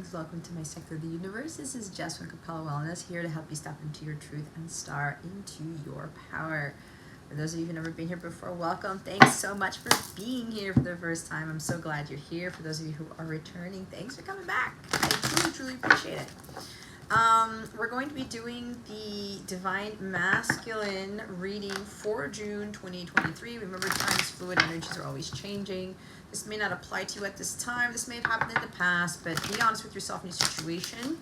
beings. Welcome to my sector of the universe. This is Jess from Capella Wellness, here to help you step into your truth and star into your power. For those of you who've never been here before, welcome. Thanks so much for being here for the first time. I'm so glad you're here. For those of you who are returning, thanks for coming back. I truly appreciate it. We're going to be doing the Divine Masculine reading for June 2023. Remember, time is fluid, energies are always changing. This may not apply to you at this time. This may have happened in the past, but be honest with yourself in your situation.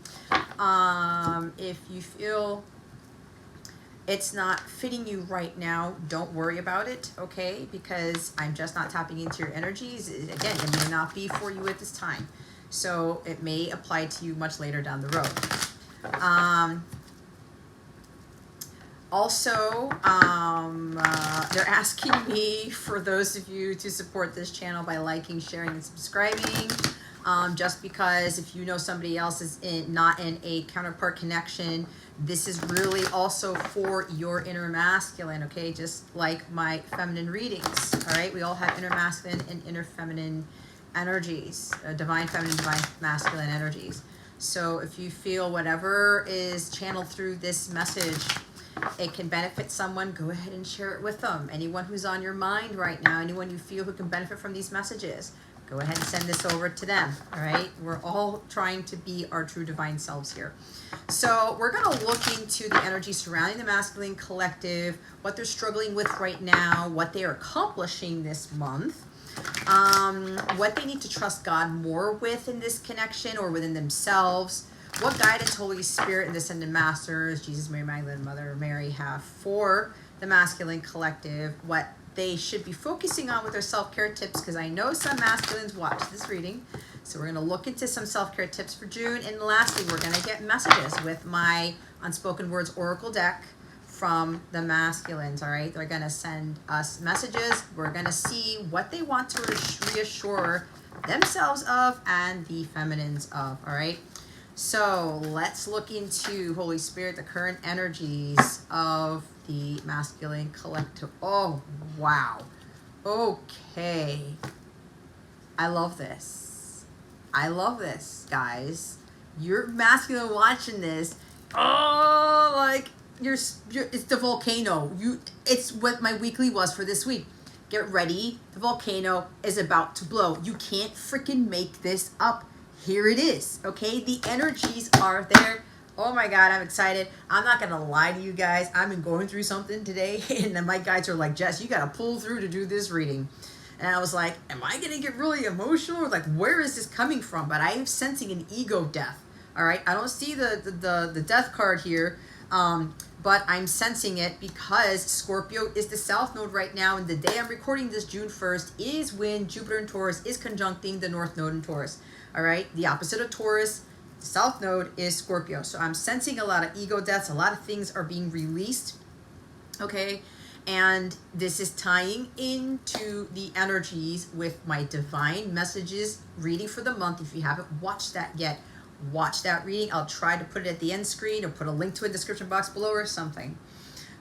If you feel it's not fitting you right now, don't worry about it, okay? Because I'm just not tapping into your energies. Again, it may not be for you at this time. So it may apply to you much later down the road. They're asking me, for those of you, to support this channel by liking, sharing, and subscribing. Just because if you know somebody else is not in a counterpart connection, this is really also for your inner masculine, okay? Just like my feminine readings, all right? We all have inner masculine and inner feminine energies, divine feminine, divine masculine energies. So if you feel whatever is channeled through this message, it can benefit someone, go ahead and share it with them. Anyone who's on your mind right now, anyone you feel who can benefit from these messages, go ahead and send this over to them, all right? We're all trying to be our true divine selves here. So we're going to look into the energy surrounding the masculine collective, what they're struggling with right now, what they are accomplishing this month, what they need to trust God more with in this connection or within themselves, what guidance Holy Spirit and the Ascended Masters, Jesus, Mary Magdalene, Mother Mary, have for the masculine collective, what they should be focusing on with their self-care tips, because I know some masculines watch this reading. So we're going to look into some self-care tips for June. And lastly, we're going to get messages with my Unspoken Words Oracle deck from the masculines, all right? They're going to send us messages. We're going to see what they want to reassure themselves of and the feminines of, all right? So let's look into, Holy Spirit, the current energies of the masculine collective. Oh, wow. Okay. I love this. I love this, guys. You're masculine watching this. Oh, like, it's the volcano. It's what my weekly was for this week. Get ready. The volcano is about to blow. You can't freaking make this up. Here it is, okay? The energies are there. Oh my God, I'm excited. I'm not gonna lie to you guys. I've been going through something today, and then my guides are like, Jess, you gotta pull through to do this reading. And I was like, am I gonna get really emotional? Or like, where is this coming from? But I am sensing an ego death, all right? I don't see the death card here, but I'm sensing it because Scorpio is the South Node right now, and the day I'm recording this, June 1st, is when Jupiter in Taurus is conjuncting the North Node in Taurus. All right, the opposite of Taurus, the South Node is Scorpio. So I'm sensing a lot of ego deaths. A lot of things are being released, okay? And this is tying into the energies with my divine messages reading for the month. If you haven't watched that yet, watch that reading. I'll try to put it at the end screen or put a link to a description box below or something.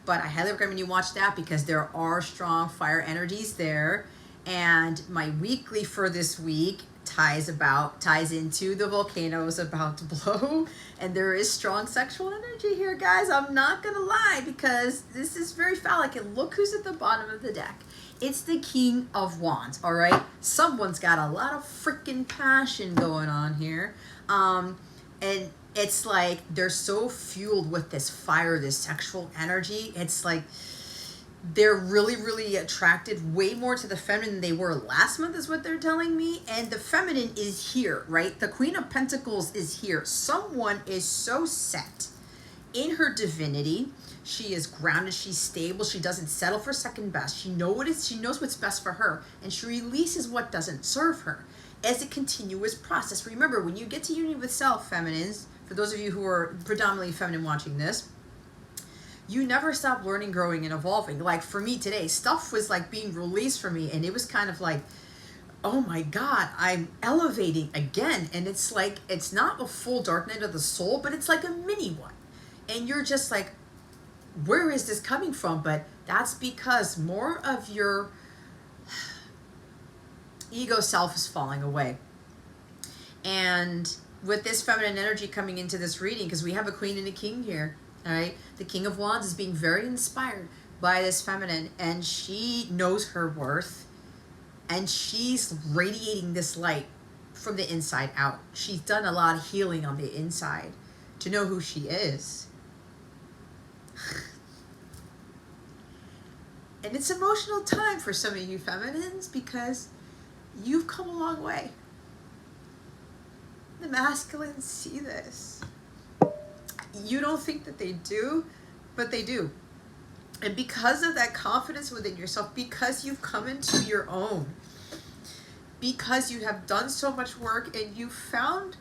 But I highly recommend you watch that because there are strong fire energies there. And my weekly for this week ties into the volcanoes about to blow, and there is strong sexual energy here, guys. I'm not gonna lie, because this is very phallic, and look who's at the bottom of the deck. It's the King of Wands, all right? Someone's got a lot of freaking passion going on here, and it's like they're so fueled with this fire, this sexual energy. It's like they're really attracted way more to the feminine than they were last month, is what they're telling me. And the feminine is here, right? The Queen of Pentacles is here. Someone is so set in her divinity. She is grounded. She's stable. She doesn't settle for second best. She knows what's best for her, and she releases what doesn't serve her as a continuous process. Remember, when you get to union with self, feminines, for those of you who are predominantly feminine watching this, you never stop learning, growing, and evolving. Like for me today, stuff was like being released for me, and it was kind of like, oh my God, I'm elevating again. And it's like, it's not a full dark night of the soul, but it's like a mini one. And you're just like, where is this coming from? But that's because more of your ego self is falling away. And with this feminine energy coming into this reading, because we have a queen and a king here, all right? The King of Wands is being very inspired by this feminine, and she knows her worth, and she's radiating this light from the inside out. She's done a lot of healing on the inside to know who she is. And it's emotional time for some of you feminines because you've come a long way. The masculines see this. You don't think that they do, but they do. And because of that confidence within yourself, because you've come into your own, because you have done so much work and you found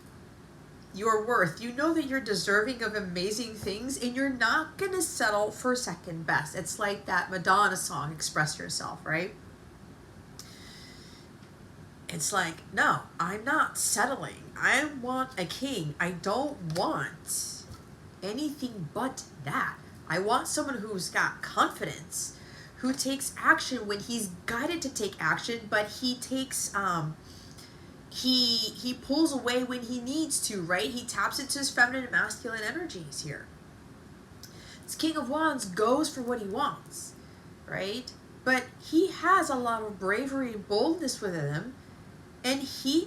your worth, you know that you're deserving of amazing things, and you're not going to settle for second best. It's like that Madonna song, Express Yourself, right? It's like, no, I'm not settling. I want a king. I don't want anything but that. I want someone who's got confidence, who takes action when he's guided to take action, but he takes he pulls away when he needs to, right? He taps into his feminine and masculine energies here. This King of Wands goes for what he wants, right? But he has a lot of bravery and boldness within him, and he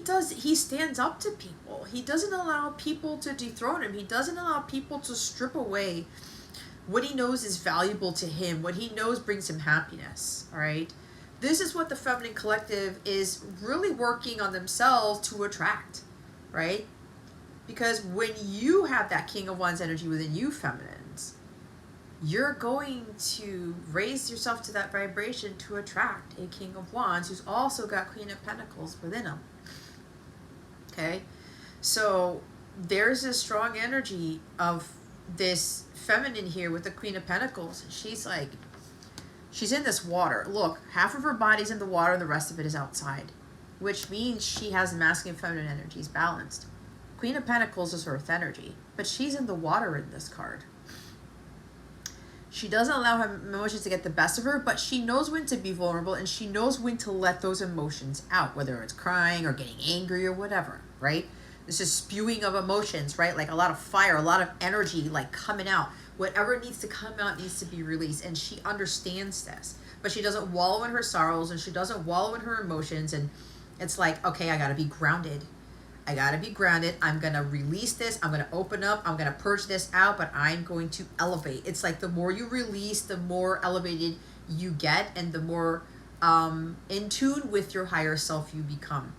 stands up to people. He doesn't allow people to dethrone him. He doesn't allow people to strip away what he knows is valuable to him, what he knows brings him happiness, all right? This is what the feminine collective is really working on themselves to attract, right? Because when you have that King of Wands energy within you, feminines, you're going to raise yourself to that vibration to attract a King of Wands who's also got Queen of Pentacles within him, okay? So there's a strong energy of this feminine here with the Queen of Pentacles. She's like, she's in this water. Look, half of her body's in the water and the rest of it is outside, which means she has masculine and feminine energies balanced. Queen of Pentacles is earth energy, but she's in the water in this card. She doesn't allow her emotions to get the best of her, but she knows when to be vulnerable, and she knows when to let those emotions out, whether it's crying or getting angry or whatever, right? This is spewing of emotions, right? Like a lot of fire, a lot of energy, like coming out. Whatever needs to come out needs to be released, and she understands this. But she doesn't wallow in her sorrows, and she doesn't wallow in her emotions, and it's like, okay, I gotta be grounded. I gotta be grounded. I'm gonna release this. I'm gonna open up. I'm gonna purge this out, but I'm going to elevate. It's like the more you release, the more elevated you get, and the more in tune with your higher self you become.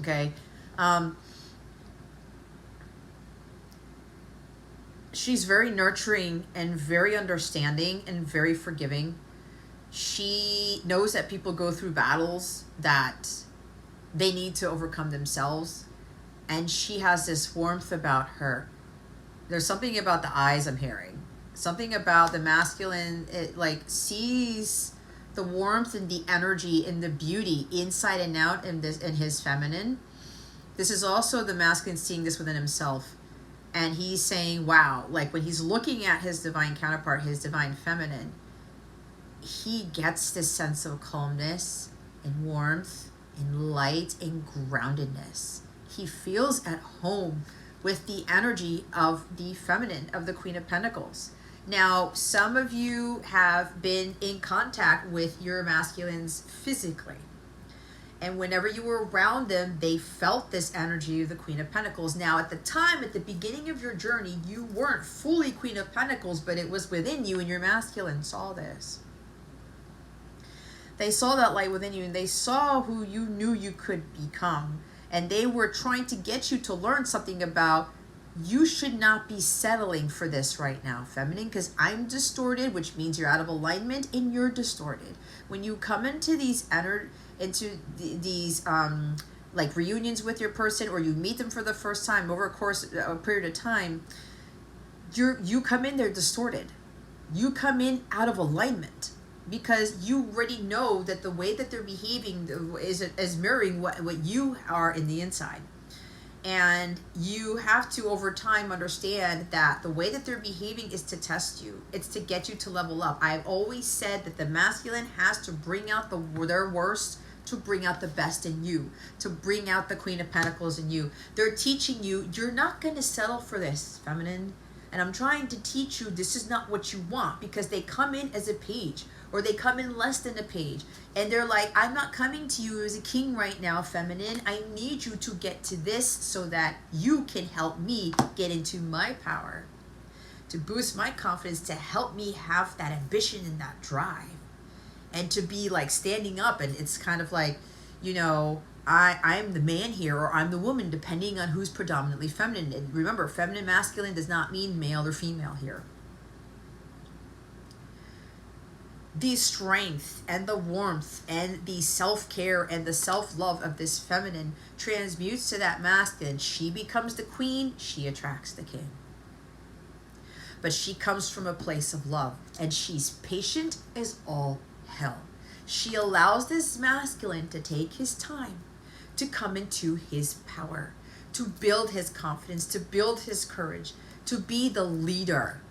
Okay? She's very nurturing and very understanding and very forgiving. She knows that people go through battles that they need to overcome themselves. And she has this warmth about her. There's something about the eyes I'm hearing. Something about the masculine, it like sees the warmth and the energy and the beauty inside and out in his feminine. This is also the masculine seeing this within himself. And he's saying, wow, like when he's looking at his divine counterpart, his divine feminine, he gets this sense of calmness and warmth and light and groundedness. He feels at home with the energy of the feminine, of the Queen of Pentacles. Now, some of you have been in contact with your masculines physically. And whenever you were around them, they felt this energy of the Queen of Pentacles. Now, at the time, at the beginning of your journey, you weren't fully Queen of Pentacles, but it was within you, and your masculine saw this. They saw that light within you, and they saw who you knew you could become. And they were trying to get you to learn something about, you should not be settling for this right now, feminine, because I'm distorted, which means you're out of alignment and you're distorted. When you come into these like reunions with your person, or you meet them for the first time over a period of time, you come in there distorted. You come in out of alignment because you already know that the way that they're behaving is mirroring what you are in the inside. And you have to, over time, understand that the way that they're behaving is to test you. It's to get you to level up. I've always said that the masculine has to bring out their worst to bring out the best in you, to bring out the Queen of Pentacles in you. They're teaching you, you're not going to settle for this, feminine. And I'm trying to teach you this is not what you want, because they come in as a page, or they come in less than a page. And they're like, I'm not coming to you as a king right now, feminine. I need you to get to this so that you can help me get into my power, to boost my confidence, to help me have that ambition and that drive. And to be like standing up, and it's kind of like, you know, I'm the man here, or I'm the woman, depending on who's predominantly feminine. And remember, feminine, masculine does not mean male or female here. The strength and the warmth and the self-care and the self-love of this feminine transmutes to that masculine. She becomes the queen, she attracts the king. But she comes from a place of love, and she's patient as all hell. She allows this masculine to take his time, to come into his power, to build his confidence, to build his courage, to be the leader.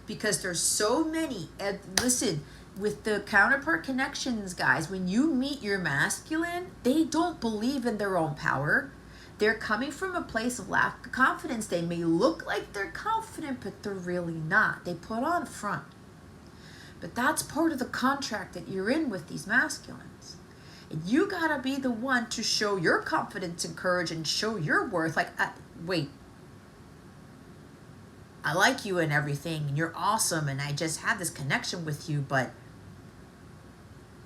Because there's so many, and listen, with the counterpart connections, guys, when you meet your masculine, they don't believe in their own power. They're coming from a place of lack of confidence. They may look like they're confident, but they're really not. They put on a front. But that's part of the contract that you're in with these masculines. And you gotta be the one to show your confidence and courage and show your worth. Like, wait, I like you and everything, and you're awesome, and I just had this connection with you, but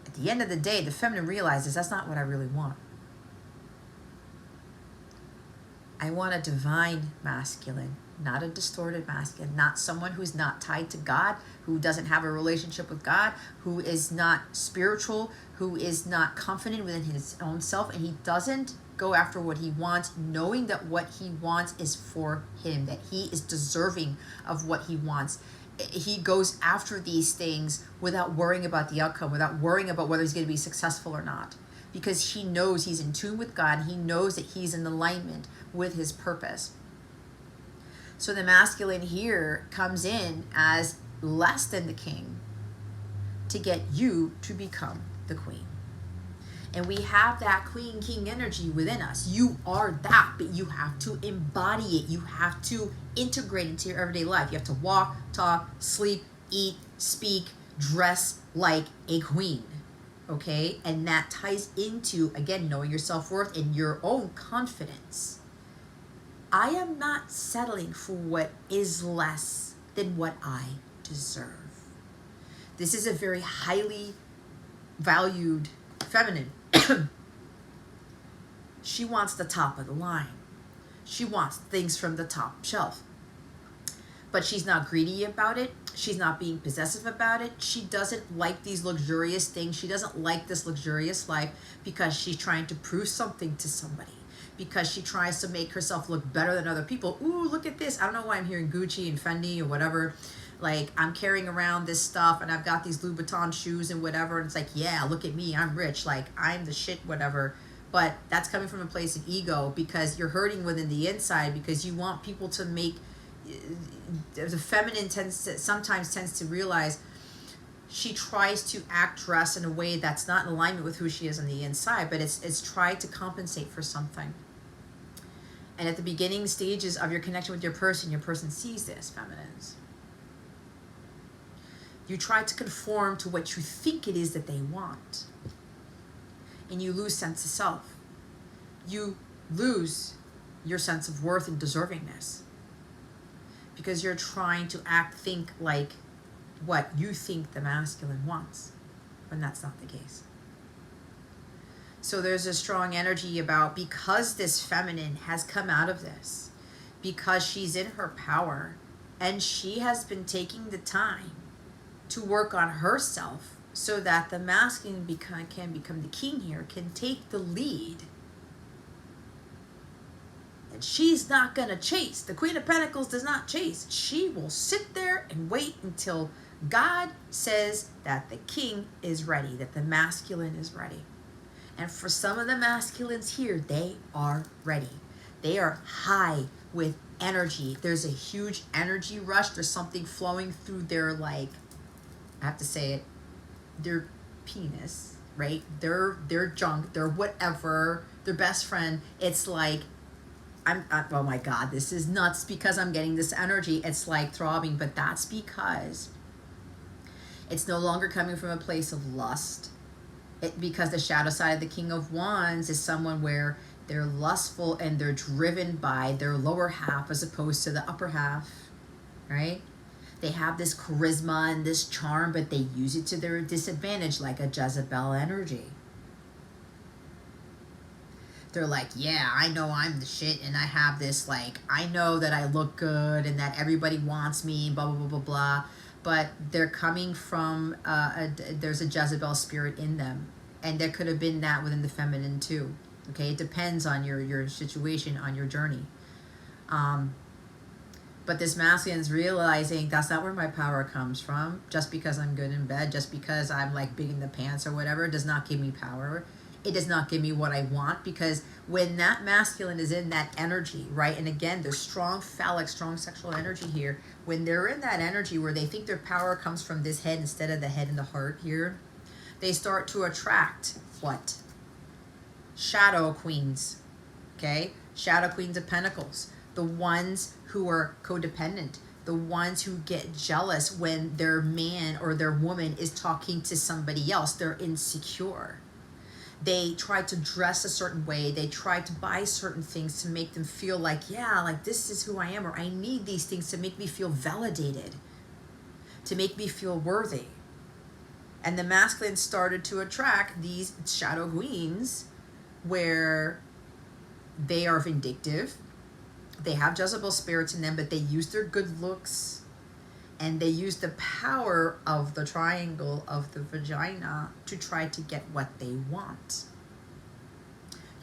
at the end of the day, the feminine realizes that's not what I really want. I want a divine masculine, not a distorted masculine, not someone who's not tied to God, who doesn't have a relationship with God, who is not spiritual, who is not confident within his own self, and he doesn't go after what he wants, knowing that what he wants is for him, that he is deserving of what he wants. He goes after these things without worrying about the outcome, without worrying about whether he's going to be successful or not, because he knows he's in tune with God. He knows that he's in alignment with his purpose. So the masculine here comes in as less than the king to get you to become the queen. And we have that queen king energy within us. You are that, but you have to embody it. You have to integrate into your everyday life. You have to walk, talk, sleep, eat, speak, dress like a queen. Okay? And that ties into, again, knowing your self-worth and your own confidence. I am not settling for what is less than what I deserve. This is a very highly valued feminine. She wants the top of the line. She wants things from the top shelf. But she's not greedy about it. She's not being possessive about it. She doesn't like these luxurious things. She doesn't like this luxurious life because she's trying to prove something to somebody. Because she tries to make herself look better than other people. Ooh, look at this. I don't know why I'm hearing Gucci and Fendi or whatever. Like, I'm carrying around this stuff and I've got these Louboutin shoes and whatever. And it's like, yeah, look at me. I'm rich. Like, I'm the shit, whatever. But that's coming from a place of ego, because you're hurting within the inside, because you want people to make... The feminine sometimes tends to realize she tries to act, dress in a way that's not in alignment with who she is on the inside, but it's tried to compensate for something. And at the beginning stages of your connection with your person sees this, feminines. You try to conform to what you think it is that they want. And you lose sense of self. You lose your sense of worth and deservingness. Because you're trying to think like what you think the masculine wants, when that's not the case. So there's a strong energy about, because this feminine has come out of this, because she's in her power, and she has been taking the time to work on herself so that the masculine can become the king here, can take the lead. And she's not going to chase. The Queen of Pentacles does not chase. She will sit there and wait until God says that the king is ready, that the masculine is ready. And for some of the masculines here, they are ready. They are high with energy. There's a huge energy rush. There's something flowing through their, like, I have to say it, their penis. right? Their junk, their whatever, their best friend. It's like, oh my God, this is nuts because I'm getting this energy. It's like throbbing, but that's because it's no longer coming from a place of lust. Because the shadow side of the King of Wands is someone where they're lustful and they're driven by their lower half as opposed to the upper half, right? They have this charisma and this charm, but they use it to their disadvantage, like a Jezebel energy. They're like, yeah, I know I'm the shit, and I have this, like, I know that I look good and that everybody wants me, blah, blah, blah, blah, blah. But they're coming from, there's a Jezebel spirit in them. And there could have been that within the feminine too. Okay, it depends on your situation, on your journey. But this masculine is realizing that's not where my power comes from. Just because I'm good in bed, just because I'm like big in the pants or whatever, does not give me power. It does not give me what I want, because when that masculine is in that energy, right? And again, there's strong phallic, strong sexual energy here. When they're in that energy where they think their power comes from this head instead of the head and the heart here, they start to attract what? Shadow queens, okay? Shadow queens of pentacles. The ones who are codependent. The ones who get jealous when their man or their woman is talking to somebody else. They're insecure. They try to dress a certain way. They try to buy certain things to make them feel like, yeah, like this is who I am, or I need these things to make me feel validated, to make me feel worthy. And the masculine started to attract these shadow queens where they are vindictive. They have Jezebel spirits in them, but they use their good looks and they use the power of the triangle of the vagina to try to get what they want.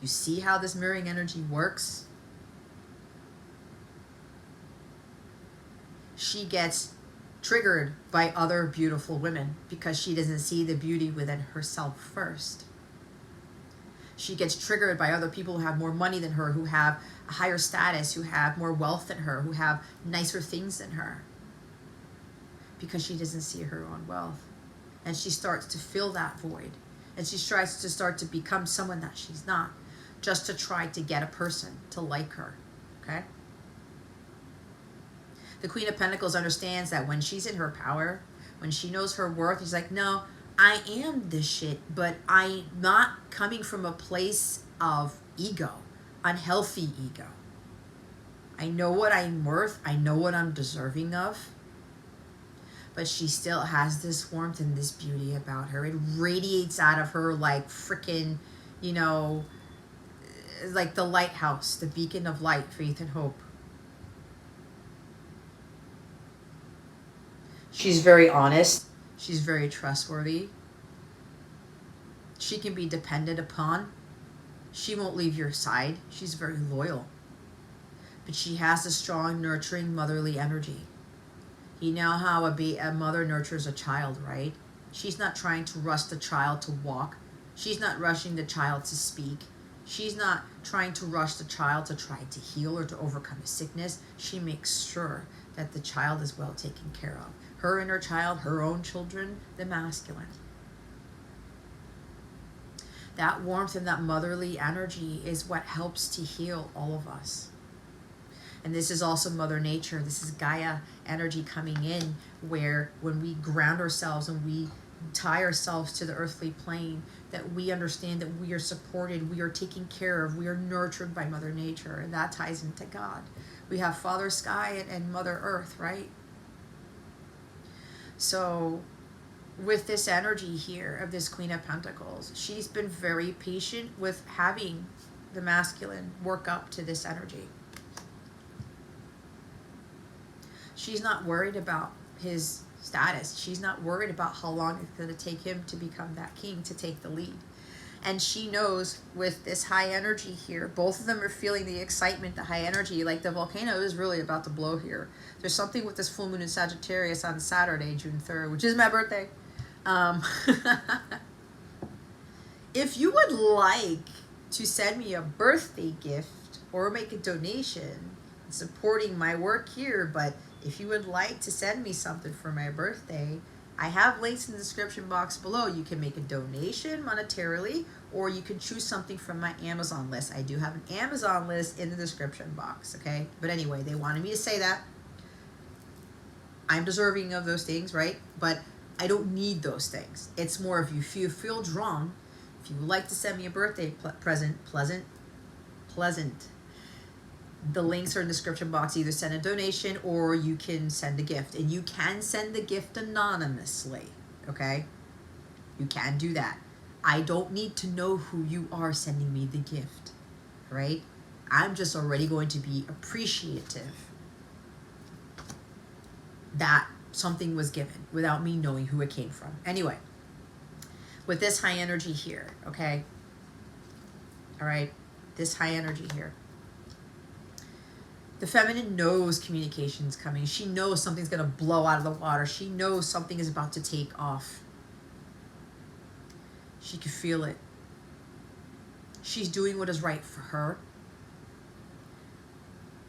You see how this mirroring energy works? She gets triggered by other beautiful women because she doesn't see the beauty within herself first. She gets triggered by other people who have more money than her, who have a higher status, who have more wealth than her, who have nicer things than her, because she doesn't see her own wealth. And she starts to fill that void. And she tries to start to become someone that she's not, just to try to get a person to like her, okay? The Queen of Pentacles understands that when she's in her power, when she knows her worth, she's like, no, I am this shit, but I'm not coming from a place of ego, unhealthy ego. I know what I'm worth. I know what I'm deserving of. But she still has this warmth and this beauty about her. It radiates out of her like freaking, you know, like the lighthouse, the beacon of light, faith and hope. She's very honest. She's very trustworthy. She can be depended upon. She won't leave your side. She's very loyal. But she has a strong, nurturing, motherly energy. You know how a mother nurtures a child, right? She's not trying to rush the child to walk. She's not rushing the child to speak. She's not trying to rush the child to try to heal or to overcome a sickness. She makes sure that the child is well taken care of. Her and her child, her own children, the masculine. That warmth and that motherly energy is what helps to heal all of us. And this is also Mother Nature. This is Gaia energy coming in, where when we ground ourselves and we tie ourselves to the earthly plane, that we understand that we are supported, we are taken care of, we are nurtured by Mother Nature, and that ties into God. We have Father Sky and Mother Earth, right? So with this energy here of this Queen of Pentacles, she's been very patient with having the masculine work up to this energy. She's not worried about his status. She's not worried about how long it's going to take him to become that king, to take the lead. And she knows with this high energy here, both of them are feeling the excitement, the high energy, like the volcano is really about to blow here. There's something with this full moon in Sagittarius on Saturday, June 3rd, which is my birthday. If you would like to send me a birthday gift or make a donation supporting my work here, but if you would like to send me something for my birthday, I have links in the description box below. You can make a donation monetarily, or you can choose something from my Amazon list. I do have an Amazon list in the description box, okay? But anyway, they wanted me to say that. I'm deserving of those things, right? But I don't need those things. It's more if you feel drawn, if you would like to send me a birthday present, pleasant. The links are in the description box. Either send a donation or you can send a gift. And you can send the gift anonymously, okay? You can do that. I don't need to know who you are sending me the gift, right? I'm just already going to be appreciative that something was given without me knowing who it came from. Anyway, with this high energy here, okay? All right, this high energy here. The feminine knows communication's coming. She knows something's going to blow out of the water. She knows something is about to take off. She can feel it. She's doing what is right for her.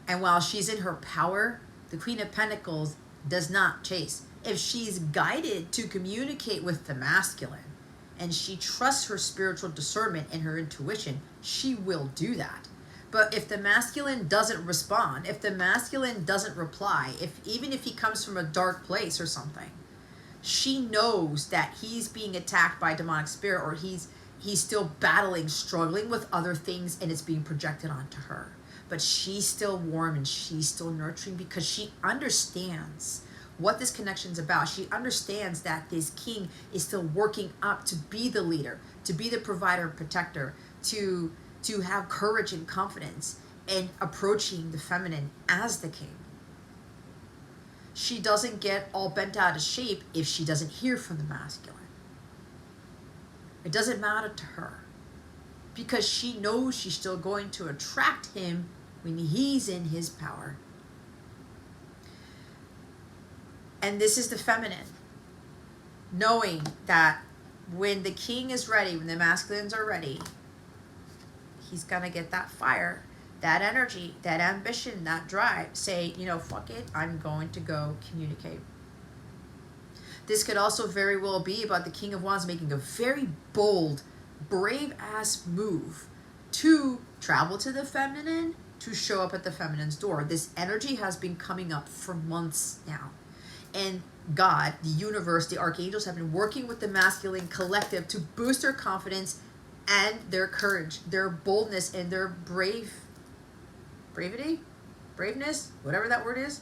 And while she's in her power, the Queen of Pentacles does not chase. If she's guided to communicate with the masculine and she trusts her spiritual discernment and her intuition, she will do that. But if the masculine doesn't respond, if the masculine doesn't reply, even if he comes from a dark place or something, she knows that he's being attacked by a demonic spirit, or he's still battling, struggling with other things, and it's being projected onto her. But she's still warm and she's still nurturing because she understands what this connection's about. She understands that this king is still working up to be the leader, to be the provider and protector, to have courage and confidence and approaching the feminine as the king. She doesn't get all bent out of shape if she doesn't hear from the masculine. It doesn't matter to her because she knows she's still going to attract him when he's in his power. And this is the feminine, knowing that when the king is ready, when the masculines are ready, he's going to get that fire, that energy, that ambition, that drive. Say, you know, fuck it, I'm going to go communicate. This could also very well be about the King of Wands making a very bold, brave-ass move to travel to the feminine, to show up at the feminine's door. This energy has been coming up for months now. And God, the universe, the archangels have been working with the masculine collective to boost their confidence and their courage, their boldness, and their braveness, whatever that word is,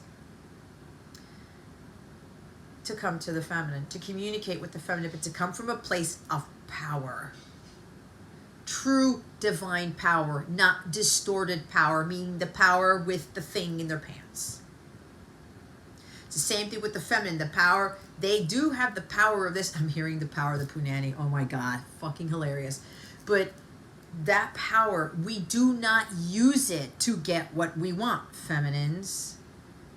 to come to the feminine, to communicate with the feminine, but to come from a place of power. True divine power, not distorted power, meaning the power with the thing in their pants. It's the same thing with the feminine, the power. They do have the power of this. I'm hearing the power of the punani. Oh my God, fucking hilarious. But that power, we do not use it to get what we want, feminines.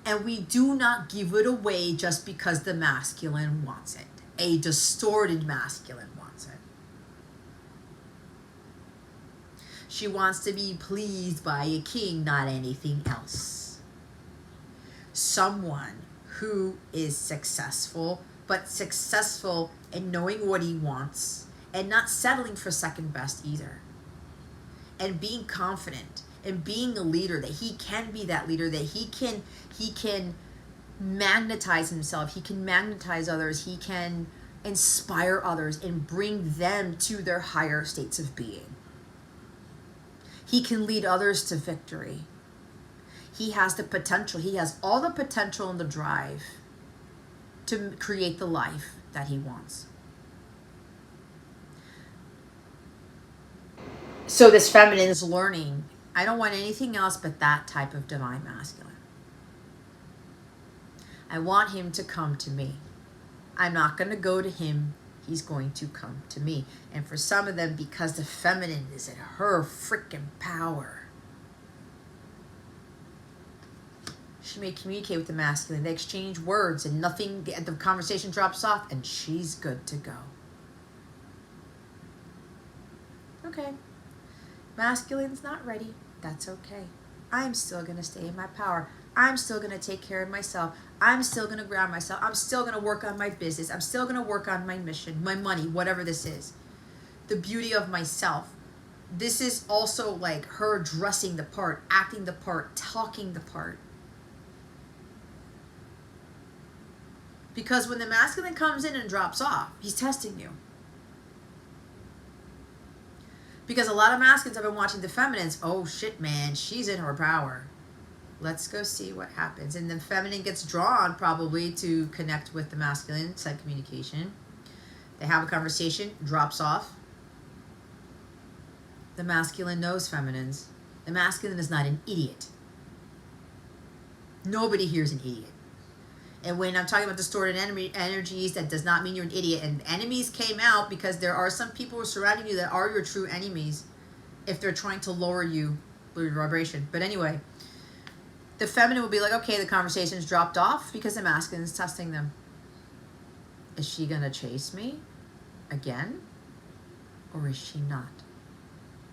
And we do not give it away just because the masculine wants it. A distorted masculine wants it. She wants to be pleased by a king, not anything else. Someone who is successful, but successful in knowing what he wants and not settling for second best either. And being confident and being a leader, that he can be that leader, that he can magnetize himself, he can magnetize others, he can inspire others and bring them to their higher states of being. He can lead others to victory. He has the potential, he has all the potential and the drive to create the life that he wants. So this feminine is learning, I don't want anything else but that type of divine masculine. I want him to come to me. I'm not going to go to him. He's going to come to me. And for some of them, because the feminine is in her freaking power, she may communicate with the masculine. They exchange words and nothing, the conversation drops off and she's good to go. Okay. Masculine's not ready. That's okay. I'm still going to stay in my power. I'm still going to take care of myself. I'm still going to ground myself. I'm still going to work on my business. I'm still going to work on my mission, my money, whatever this is. The beauty of myself. This is also like her dressing the part, acting the part, talking the part. Because when the masculine comes in and drops off, he's testing you. Because a lot of masculines have been watching the feminines. Oh shit, man, she's in her power. Let's go see what happens. And the feminine gets drawn probably to connect with the masculine, side communication. They have a conversation, drops off. The masculine knows feminines. The masculine is not an idiot. Nobody here is an idiot. And when I'm talking about distorted energies, that does not mean you're an idiot. And enemies came out because there are some people who are surrounding you that are your true enemies if they're trying to lower you, your vibration. But anyway, the feminine will be like, okay, the conversation's dropped off because the masculine is testing them. Is she going to chase me again? Or is she not?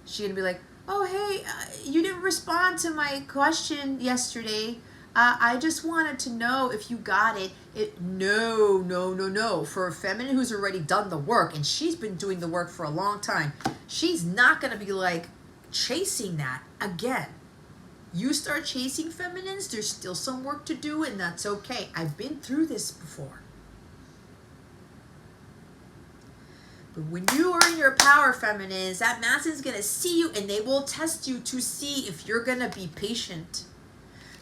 She's going to be like, oh, hey, you didn't respond to my question yesterday. I just wanted to know if you got it. No. For a feminine who's already done the work, and she's been doing the work for a long time, she's not going to be like chasing that again. You start chasing feminines, there's still some work to do, and that's okay. I've been through this before. But when you are in your power, feminines, that masculine's going to see you, and they will test you to see if you're going to be patient.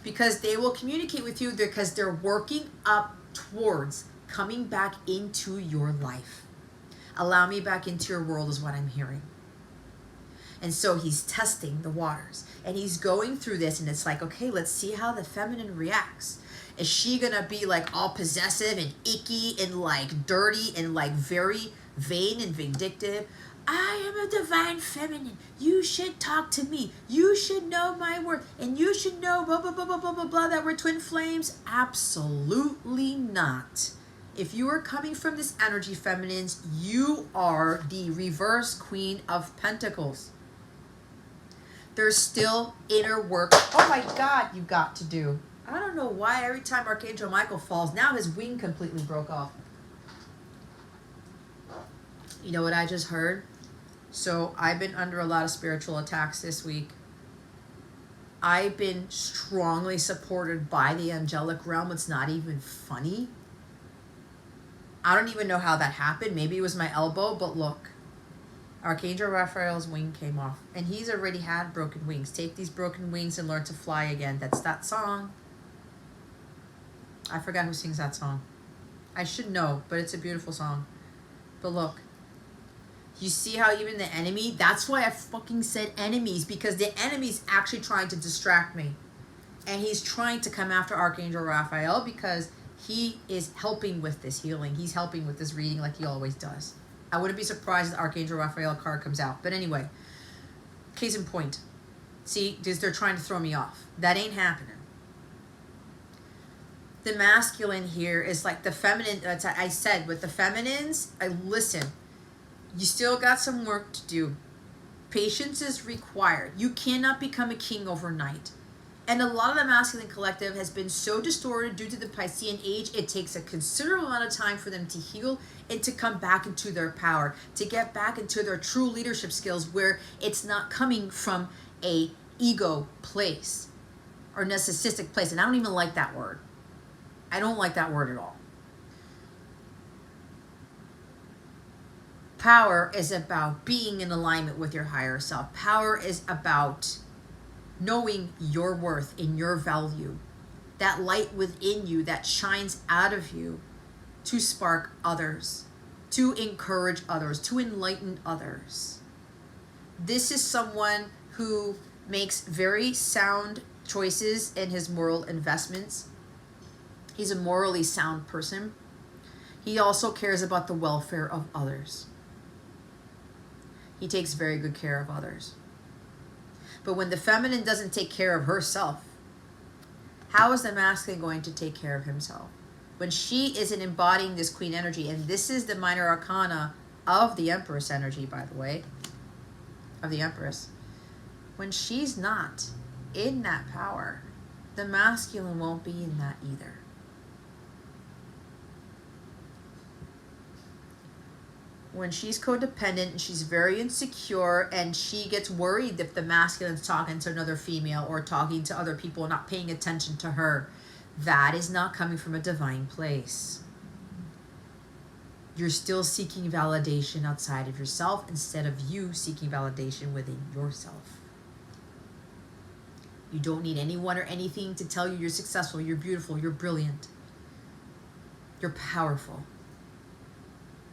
Because they will communicate with you because they're working up towards coming back into your life. Allow me back into your world is what I'm hearing. And so he's testing the waters. And he's going through this, and it's like, okay, let's see how the feminine reacts. Is she going to be like all possessive and icky and like dirty and like very vain and vindictive? I am a divine feminine. You should talk to me. You should know my worth. And you should know blah, blah, blah, blah, blah, blah, blah, that we're twin flames. Absolutely not. If you are coming from this energy, feminines, you are the reverse Queen of Pentacles. There's still inner work. Oh my God, you got to do. I don't know why every time Archangel Michael falls, now his wing completely broke off. You know what I just heard? So I've been under a lot of spiritual attacks this week. I've been strongly supported by the angelic realm. It's not even funny. I don't even know how that happened. Maybe it was my elbow, but look. Archangel Raphael's wing came off. And he's already had broken wings. Take these broken wings and learn to fly again. That's that song. I forgot who sings that song. I should know, but it's a beautiful song. But look. You see how even the enemy, that's why I fucking said enemies, because the enemy's actually trying to distract me. And he's trying to come after Archangel Raphael because he is helping with this healing. He's helping with this reading like he always does. I wouldn't be surprised if the Archangel Raphael card comes out. But anyway, case in point. See, because they're trying to throw me off. That ain't happening. The masculine here is like the feminine. I said with the feminines, listen. You still got some work to do. Patience is required. You cannot become a king overnight. And a lot of the masculine collective has been so distorted due to the Piscean age, it takes a considerable amount of time for them to heal and to come back into their power, to get back into their true leadership skills where it's not coming from a ego place or narcissistic place. And I don't even like that word. I don't like that word at all. Power is about being in alignment with your higher self. Power is about knowing your worth and your value. That light within you that shines out of you to spark others, to encourage others, to enlighten others. This is someone who makes very sound choices in his moral investments. He's a morally sound person. He also cares about the welfare of others. He takes very good care of others. But when the feminine doesn't take care of herself, how is the masculine going to take care of himself? When she isn't embodying this queen energy, and this is the minor arcana of the Empress energy, by the way, of the Empress. When she's not in that power, the masculine won't be in that either. When she's codependent and she's very insecure and she gets worried if the masculine's talking to another female or talking to other people and not paying attention to her, that is not coming from a divine place. You're still seeking validation outside of yourself instead of you seeking validation within yourself. You don't need anyone or anything to tell you you're successful, you're beautiful, you're brilliant, you're powerful.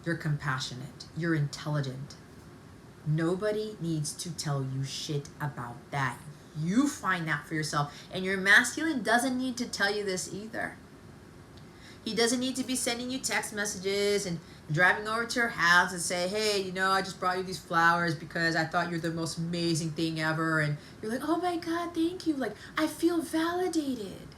You're compassionate. You're intelligent. Nobody needs to tell you shit about that. You find that for yourself. And your masculine doesn't need to tell you this either. He doesn't need to be sending you text messages and driving over to your house and say, hey, you know, I just brought you these flowers because I thought you're the most amazing thing ever. And you're like, oh my God, thank you. Like, I feel validated.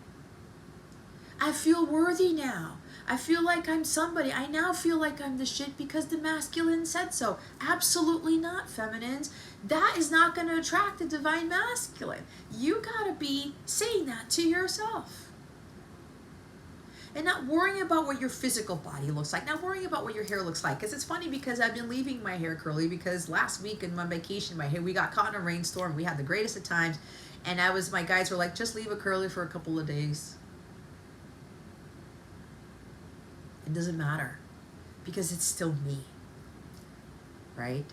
I feel worthy now. I feel like I'm somebody. I now feel like I'm the shit because the masculine said so. Absolutely not, feminines. That is not going to attract the divine masculine. You got to be saying that to yourself. And not worrying about what your physical body looks like. Not worrying about what your hair looks like. Because it's funny because I've been leaving my hair curly because last week in my vacation, we got caught in a rainstorm. We had the greatest of times. And my guys were like, just leave it curly for a couple of days. It doesn't matter because it's still me, right?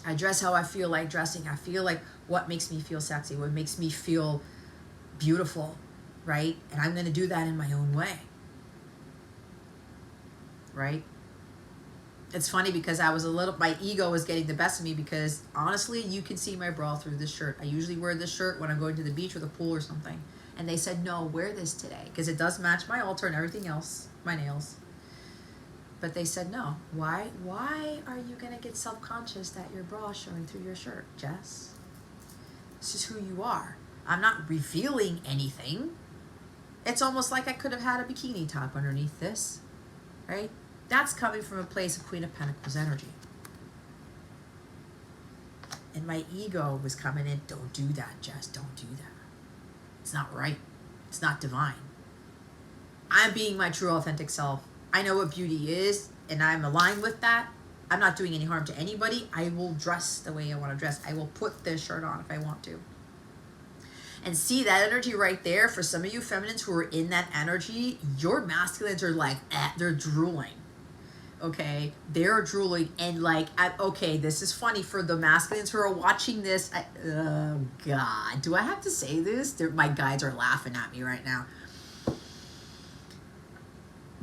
I dress how I feel like dressing. I feel like what makes me feel sexy, what makes me feel beautiful, right? And I'm going to do that in my own way, right? It's funny because my ego was getting the best of me because honestly, you can see my bra through this shirt. I usually wear this shirt when I'm going to the beach or the pool or something. And they said, no, wear this today because it does match my altar and everything else, my nails. But they said, no. Why are you going to get self-conscious that your bra is showing through your shirt, Jess? This is who you are. I'm not revealing anything. It's almost like I could have had a bikini top underneath this, right? That's coming from a place of Queen of Pentacles energy. And my ego was coming in, don't do that, Jess, don't do that. It's not right. It's not divine. I'm being my true authentic self. I know what beauty is, and I'm aligned with that. I'm not doing any harm to anybody. I will dress the way I want to dress. I will put this shirt on if I want to. And see that energy right there, for some of you feminines who are in that energy, your masculines are like, they're drooling. Okay, they're drooling and like, okay, this is funny for the masculines who are watching this. Oh God, do I have to say this? My guides are laughing at me right now.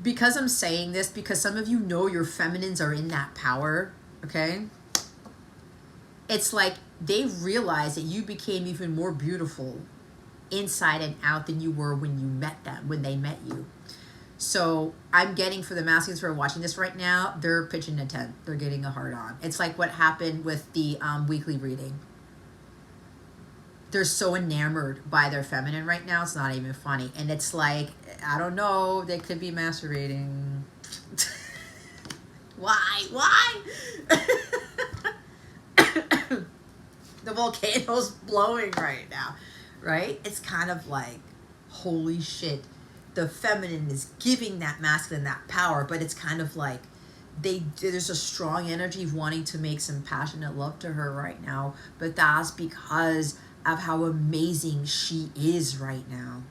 Because I'm saying this, because some of you know your feminines are in that power, okay? It's like they realize that you became even more beautiful inside and out than you were when you met them, when they met you. So I'm getting, for the masculines who are watching this right now, they're pitching a tent. They're getting a hard on. It's like what happened with the weekly reading. They're so enamored by their feminine right now. It's not even funny. And it's like, I don't know, they could be masturbating. Why? The volcano's blowing right now, right? It's kind of like, holy shit. The feminine is giving that masculine that power, but it's kind of like there's a strong energy of wanting to make some passionate love to her right now, but that's because of how amazing she is right now.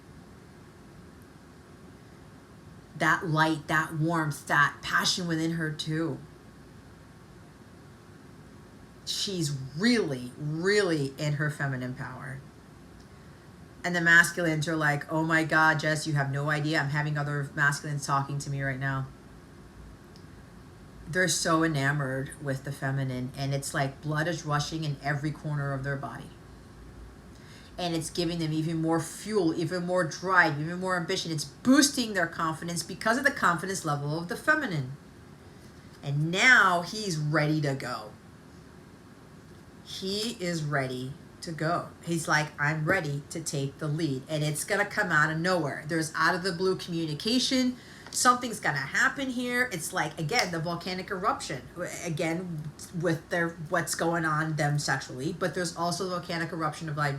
That light, that warmth, that passion within her too. She's really, really in her feminine power. And the masculines are like, oh my God, Jess, you have no idea. I'm having other masculines talking to me right now. They're so enamored with the feminine. And it's like blood is rushing in every corner of their body. And it's giving them even more fuel, even more drive, even more ambition. It's boosting their confidence because of the confidence level of the feminine. And now he's ready to go. He is ready to go. He's like, I'm ready to take the lead, and it's gonna come out of nowhere. There's out of the blue communication. Something's gonna happen here. It's like, again, the volcanic eruption, again with what's going on them sexually, but there's also the volcanic eruption of like,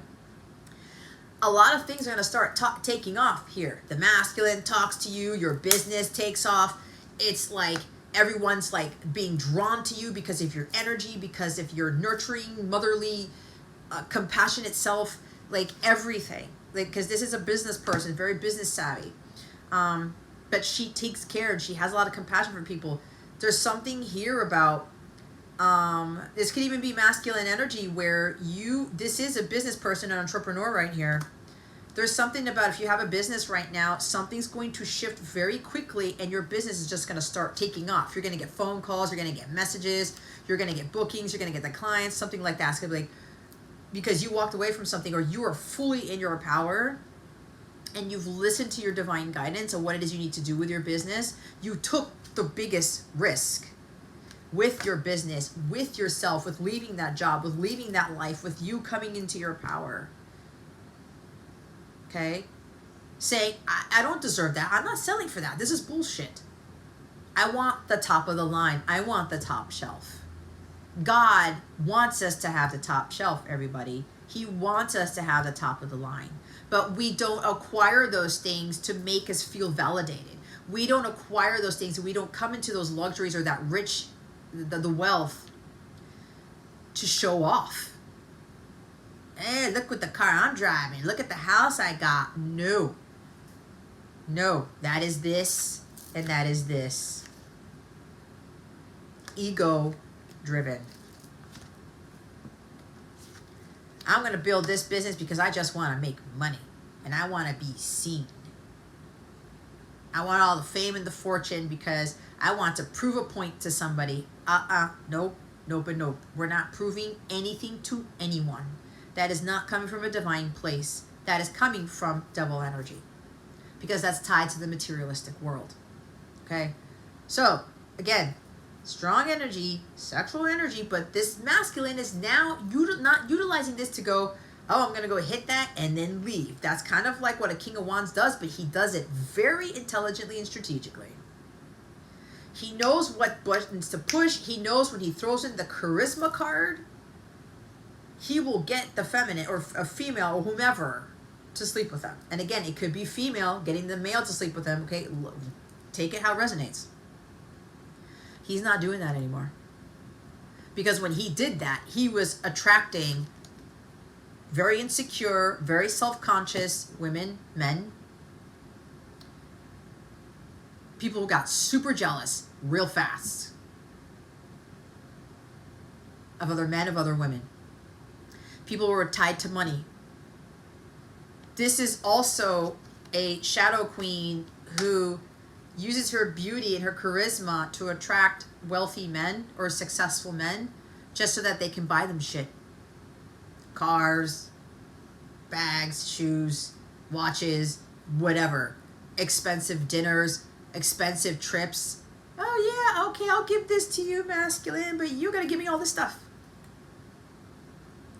a lot of things are going to start taking off here. The masculine talks to you, your business takes off. It's like everyone's like being drawn to you because of your energy, because of your nurturing, motherly, compassionate self, like everything. Like, because this is a business person, very business savvy. But she takes care and she has a lot of compassion for people. There's something here about, this could even be masculine energy where this is a business person, an entrepreneur right here. There's something about if you have a business right now, something's going to shift very quickly and your business is just going to start taking off. You're going to get phone calls, you're going to get messages, you're going to get bookings, you're going to get the clients, something like that. It's going to be like, because you walked away from something or you are fully in your power and you've listened to your divine guidance and what it is you need to do with your business. You took the biggest risk with your business, with yourself, with leaving that job, with leaving that life, with you coming into your power. Okay? Saying, I don't deserve that. I'm not selling for that. This is bullshit. I want the top of the line. I want the top shelf. God wants us to have the top shelf, everybody. He wants us to have the top of the line. But we don't acquire those things to make us feel validated. We don't acquire those things and we don't come into those luxuries or that rich, the wealth to show off. Hey, look what the car I'm driving. Look at the house I got. No. No, that is this and that is this. Ego driven. I'm going to build this business because I just want to make money and I want to be seen. I want all the fame and the fortune because I want to prove a point to somebody. Nope, nope, and nope. We're not proving anything to anyone. That is not coming from a divine place. That is coming from devil energy because that's tied to the materialistic world. Okay? So, again, strong energy, sexual energy, but this masculine is now not utilizing this to go, oh, I'm going to go hit that and then leave. That's kind of like what a King of Wands does, but he does it very intelligently and strategically. He knows what buttons to push. He knows when he throws in the charisma card, he will get the feminine or a female or whomever to sleep with them. And again, it could be female getting the male to sleep with them. Okay, take it how it resonates. He's not doing that anymore. Because when he did that, he was attracting very insecure, very self-conscious women, men. People who got super jealous real fast of other men, of other women. People who were tied to money. This is also a shadow queen who uses her beauty and her charisma to attract wealthy men or successful men just so that they can buy them shit. Cars, bags, shoes, watches, whatever. Expensive dinners, expensive trips. Oh yeah, okay, I'll give this to you, masculine, but you gotta give me all this stuff.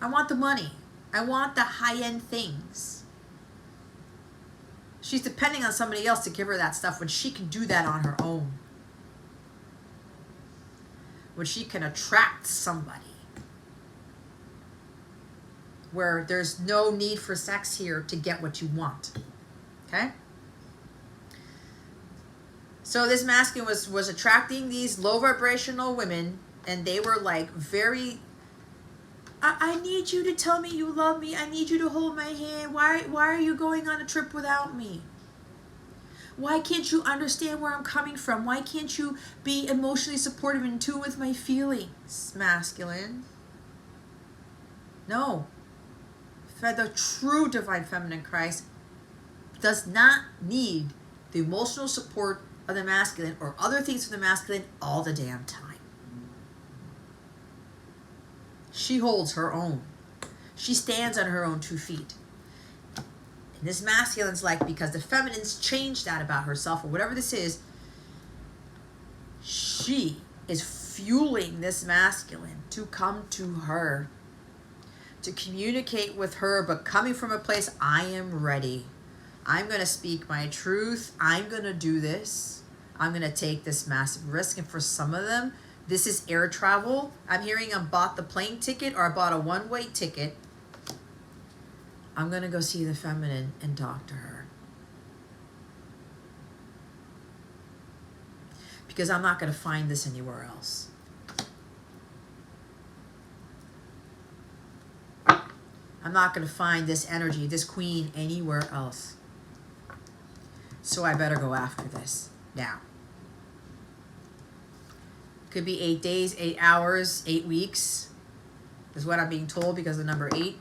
I want the money. I want the high-end things. She's depending on somebody else to give her that stuff when she can do that on her own. When she can attract somebody. Where there's no need for sex here to get what you want. Okay? So this masculine was attracting these low vibrational women, and they were like very, I need you to tell me you love me. I need you to hold my hand. Why are you going on a trip without me? Why can't you understand where I'm coming from? Why can't you be emotionally supportive and in tune with my feelings, masculine? No. The true divine feminine Christ does not need the emotional support of the masculine or other things from the masculine all the damn time. She holds her own. She stands on her own 2 feet. And this masculine's like, because the feminine's changed that about herself or whatever this is, she is fueling this masculine to come to her, to communicate with her, but coming from a place, I am ready. I'm going to speak my truth. I'm going to do this. I'm going to take this massive risk. And for some of them, this is air travel. I'm hearing I bought the plane ticket or I bought a one-way ticket I'm going to go see the feminine and talk to her. Because I'm not going to find this anywhere else. I'm not going to find this energy, this queen, anywhere else. So I better go after this now. Could be 8 days, 8 hours, 8 weeks, is what I'm being told because of the number 8.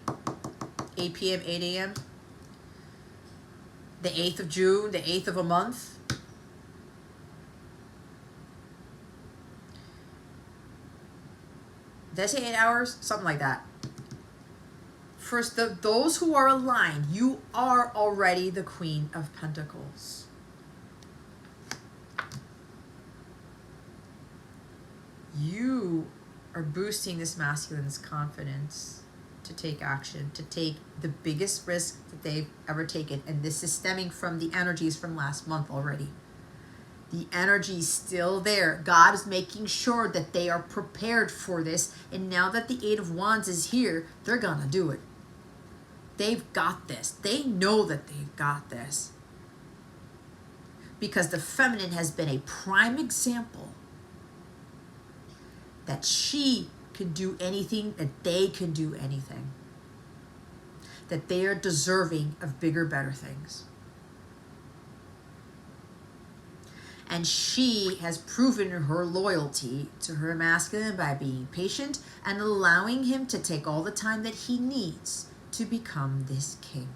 8 p.m., 8 a.m. The 8th of June, the 8th of a month. Did I say 8 hours? Something like that. First, those who are aligned, you are already the Queen of Pentacles. You are boosting this masculine's confidence to take action, to take the biggest risk that they've ever taken. And this is stemming from the energies from last month already. The energy is still there. God is making sure that they are prepared for this. And now that the 8 of Wands is here, they're going to do it. They've got this. They know that they've got this. Because the feminine has been a prime example that she can do anything, that they can do anything. That they are deserving of bigger, better things. And she has proven her loyalty to her masculine by being patient and allowing him to take all the time that he needs to become this king.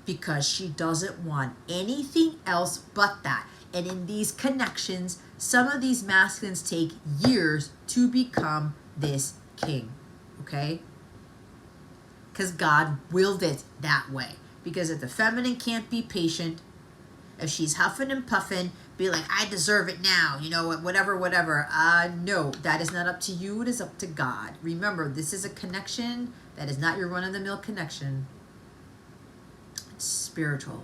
Because she doesn't want anything else but that. And in these connections, some of these masculines take years to become this king. Okay? Because God willed it that way. Because if the feminine can't be patient, if she's huffing and puffing, be like, I deserve it now, you know, whatever. No, that is not up to you. It is up to God. Remember, this is a connection that is not your run-of-the-mill connection. It's spiritual.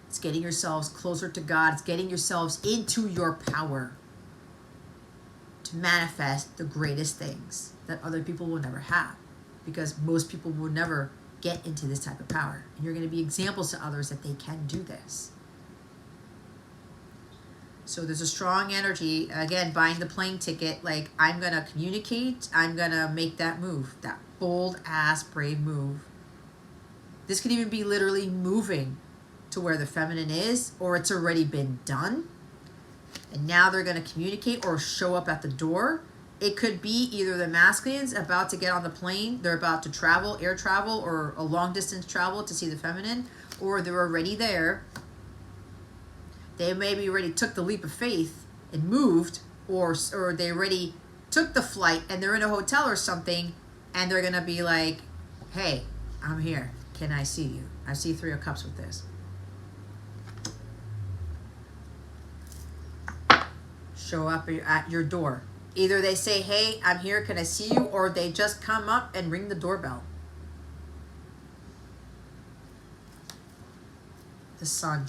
It's getting yourselves closer to God. It's getting yourselves into your power to manifest the greatest things that other people will never have. Because most people will never get into this type of power. And you're going to be examples to others that they can do this. So there's a strong energy, again, buying the plane ticket, like I'm going to communicate, I'm going to make that move, that bold ass brave move. This could even be literally moving to where the feminine is, or it's already been done. And now they're going to communicate or show up at the door. It could be either the masculines about to get on the plane, they're about to travel, air travel, or a long distance travel to see the feminine, or they're already there. They maybe already took the leap of faith and moved, or they already took the flight and they're in a hotel or something, and they're going to be like, hey, I'm here. Can I see you? I see 3 of Cups with this. Show up at your door. Either they say, hey, I'm here, can I see you? Or they just come up and ring the doorbell. The Sun.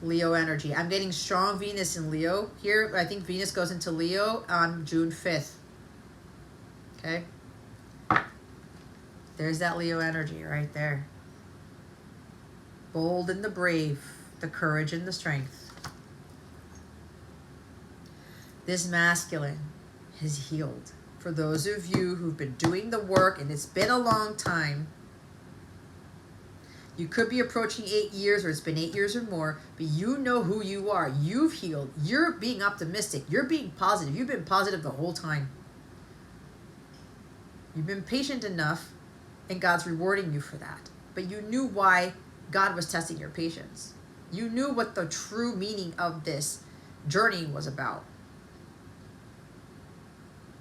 Leo energy. I'm getting strong Venus in Leo here. I think Venus goes into Leo on June 5th. Okay. There's that Leo energy right there. Bold and the brave. The courage and the strength. This masculine has healed. For those of you who've been doing the work, and it's been a long time, you could be approaching 8 years, or it's been 8 years or more, but you know who you are. You've healed. You're being optimistic. You're being positive. You've been positive the whole time. You've been patient enough, and God's rewarding you for that. But you knew why God was testing your patience. You knew what the true meaning of this journey was about.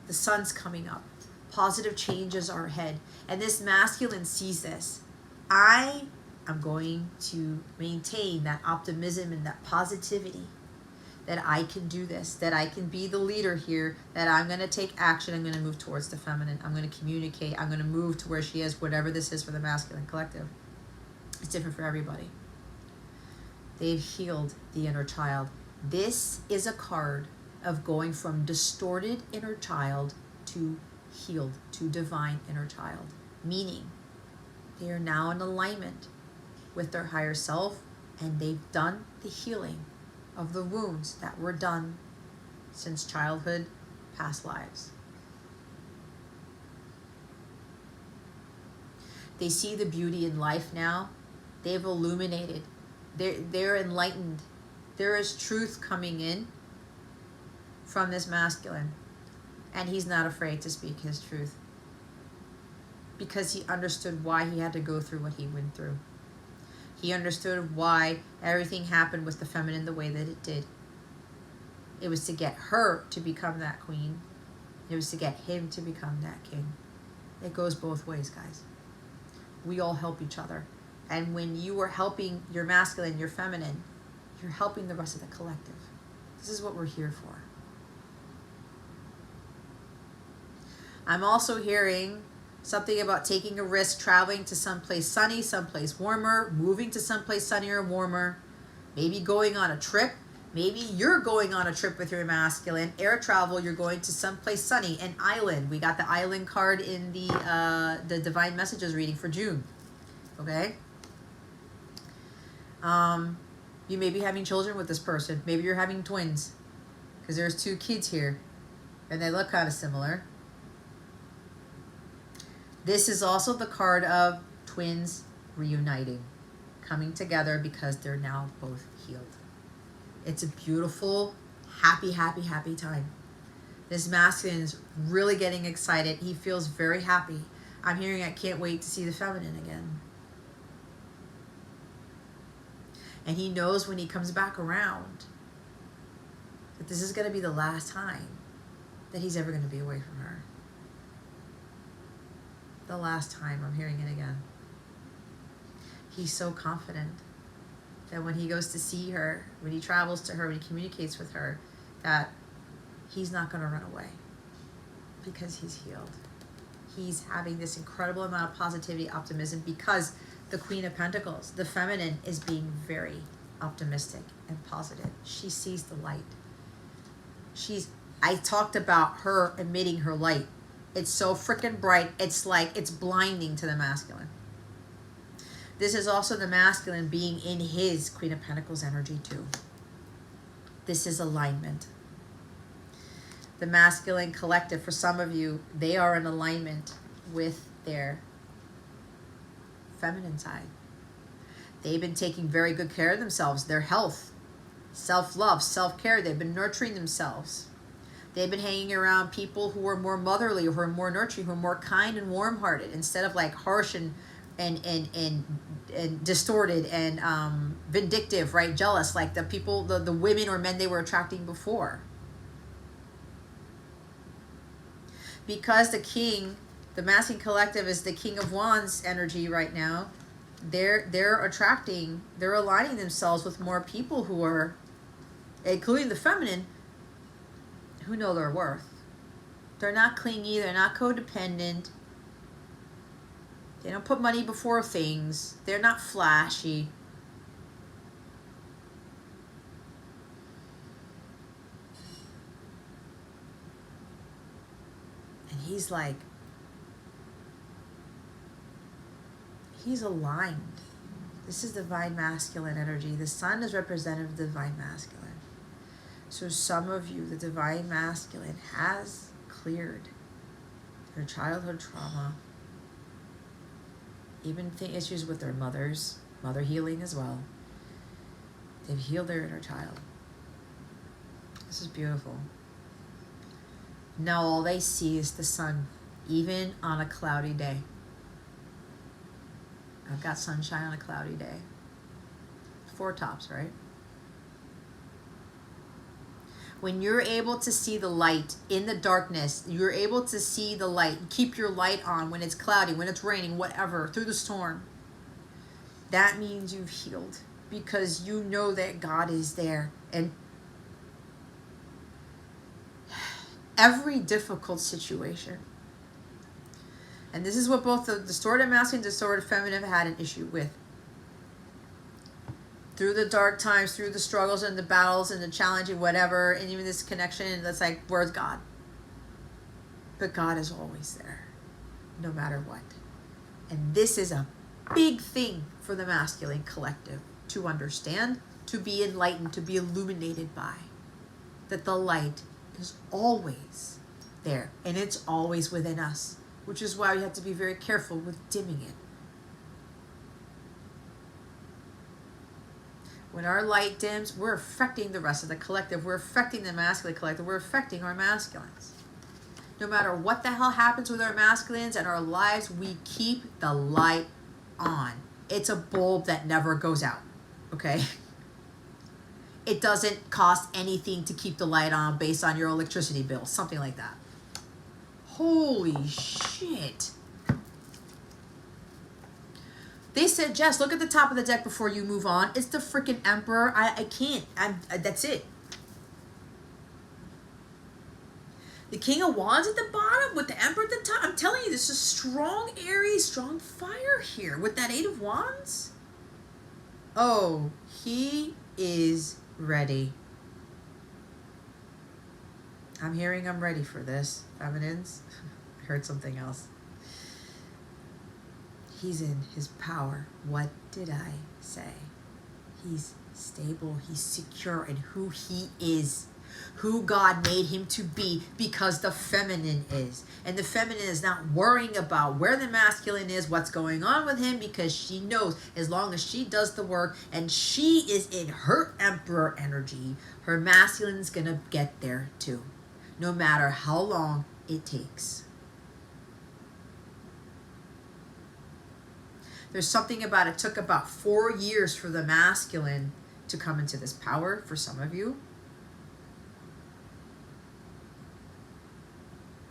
The sun's coming up. Positive changes are ahead. And this masculine sees this. I'm going to maintain that optimism and that positivity that I can do this, that I can be the leader here, that I'm going to take action. I'm going to move towards the feminine. I'm going to communicate. I'm going to move to where she is, whatever this is for the masculine collective. It's different for everybody. They've healed the inner child. This is a card of going from distorted inner child to healed, to divine inner child. Meaning, They are now in alignment with their higher self, and they've done the healing of the wounds that were done since childhood, past lives. They see the beauty in life now. They've illuminated. They're enlightened. There is truth coming in from this masculine. And he's not afraid to speak his truth. Because he understood why he had to go through what he went through. He understood why everything happened with the feminine the way that it did. It was to get her to become that queen. It was to get him to become that king. It goes both ways, guys. We all help each other. And when you are helping your masculine, your feminine, you're helping the rest of the collective. This is what we're here for. I'm also hearing something about taking a risk, traveling to someplace sunny, someplace warmer, moving to someplace sunnier, warmer, maybe going on a trip. Maybe you're going on a trip with your masculine. Air travel, you're going to someplace sunny, an island. We got the island card in the Divine Messages reading for June. Okay? You may be having children with this person. Maybe you're having twins. Because there's 2 kids here. And they look kind of similar. This is also the card of twins reuniting. Coming together because they're now both healed. It's a beautiful, happy, happy, happy time. This masculine is really getting excited. He feels very happy. I'm hearing I can't wait to see the feminine again. And he knows when he comes back around that this is going to be the last time that he's ever going to be away from her. The last time. I'm hearing it again. He's so confident that when he goes to see her, when he travels to her, when he communicates with her, that he's not going to run away because he's healed. He's having this incredible amount of positivity, optimism, because the Queen of Pentacles, the feminine, is being very optimistic and positive. She sees the light. I talked about her emitting her light. It's so freaking bright. It's like it's blinding to the masculine. This is also the masculine being in his Queen of Pentacles energy too. This is alignment. The masculine collective, for some of you, they are in alignment with their feminine side. They've been taking very good care of themselves, their health, self-love, self-care. They've been nurturing themselves. They've been hanging around people who are more motherly, who are more nurturing, who are more kind and warm-hearted, instead of like harsh and distorted and vindictive, right? Jealous, like the people, the women or men they were attracting before. Because the king, the masculine collective, is the King of Wands energy right now. They're aligning themselves with more people who are, including the feminine, who know their worth. They're not clingy. They're not codependent. They don't put money before things. They're not flashy. And he's like, he's aligned. This is divine masculine energy. The sun is representative of divine masculine. So some of you, the divine masculine has cleared their childhood trauma, even the issues with their mothers, mother healing as well. They've healed their inner child. This is beautiful. Now all they see is the sun, even on a cloudy day. I've got sunshine on a cloudy day. 4 tops, right? When you're able to see the light in the darkness, you're able to see the light. Keep your light on when it's cloudy, when it's raining, whatever, through the storm. That means you've healed, because you know that God is there. And every difficult situation, and this is what both the distorted masculine and distorted feminine have had an issue with. Through the dark times, through the struggles and the battles and the challenging whatever, and even this connection, that's like, where's God? But God is always there, no matter what. And this is a big thing for the masculine collective to understand, to be enlightened, to be illuminated by. That the light is always there, and it's always within us, which is why we have to be very careful with dimming it. When our light dims, we're affecting the rest of the collective. We're affecting the masculine collective. We're affecting our masculines. No matter what the hell happens with our masculines and our lives, we keep the light on. It's a bulb that never goes out, okay? It doesn't cost anything to keep the light on based on your electricity bill, something like that. Holy shit. They said, Jess, look at the top of the deck before you move on. It's the freaking Emperor. I can't. That's it. The King of Wands at the bottom with the Emperor at the top. I'm telling you, this is strong Aries, strong fire here with that 8 of Wands. Oh, he is ready. I'm hearing I'm ready for this, feminines. I heard something else. He's in his power. What did I say? He's stable. He's secure in who he is. Who God made him to be, because the feminine is. And the feminine is not worrying about where the masculine is, what's going on with him, because she knows as long as she does the work and she is in her Emperor energy, her masculine's going to get there too, no matter how long it takes. There's something about it took about 4 years for the masculine to come into this power for some of you.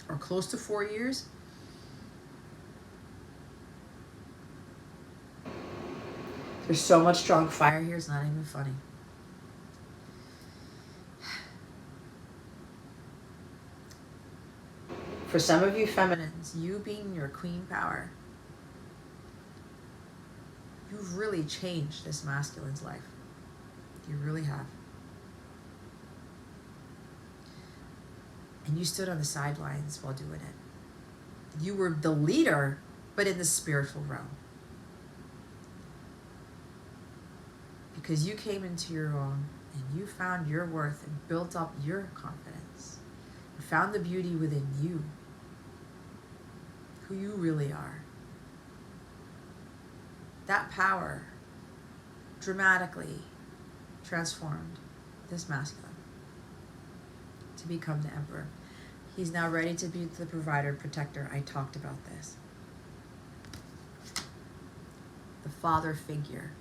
Or close to 4 years. There's so much strong fire here, it's not even funny. For some of you feminines, you being your queen power, you've really changed this masculine's life. You really have. And you stood on the sidelines while doing it. You were the leader, but in the spiritual realm. Because you came into your own and you found your worth and built up your confidence. You found the beauty within you, who you really are. That power dramatically transformed this masculine to become the Emperor. He's now ready to be the provider, protector. I talked about this. The father figure.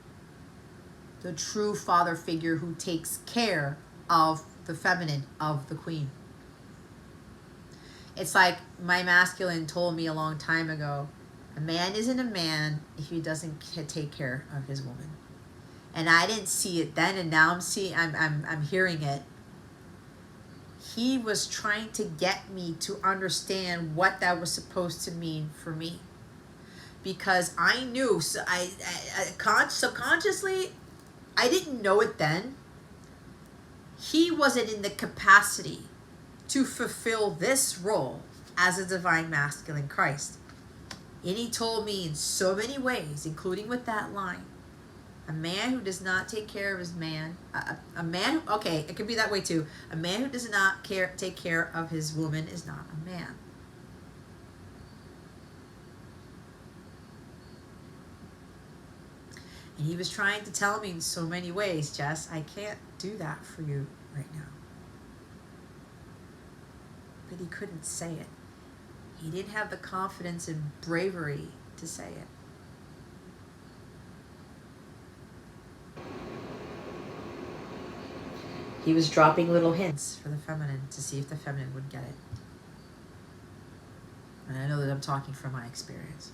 The true father figure who takes care of the feminine, of the queen. It's like my masculine told me a long time ago, a man isn't a man if he doesn't take care of his woman. And I didn't see it then, and now I'm hearing it. He was trying to get me to understand what that was supposed to mean for me. Because I knew, so I subconsciously, I didn't know it then. He wasn't in the capacity to fulfill this role as a divine masculine Christ. And he told me in so many ways, including with that line, a man who does not take care of his man, a man, okay, it could be that way too. A man who does not take care of his woman is not a man. And he was trying to tell me in so many ways, Jess, I can't do that for you right now. But he couldn't say it. He didn't have the confidence and bravery to say it. He was dropping little hints for the feminine to see if the feminine would get it. And I know that I'm talking from my experience.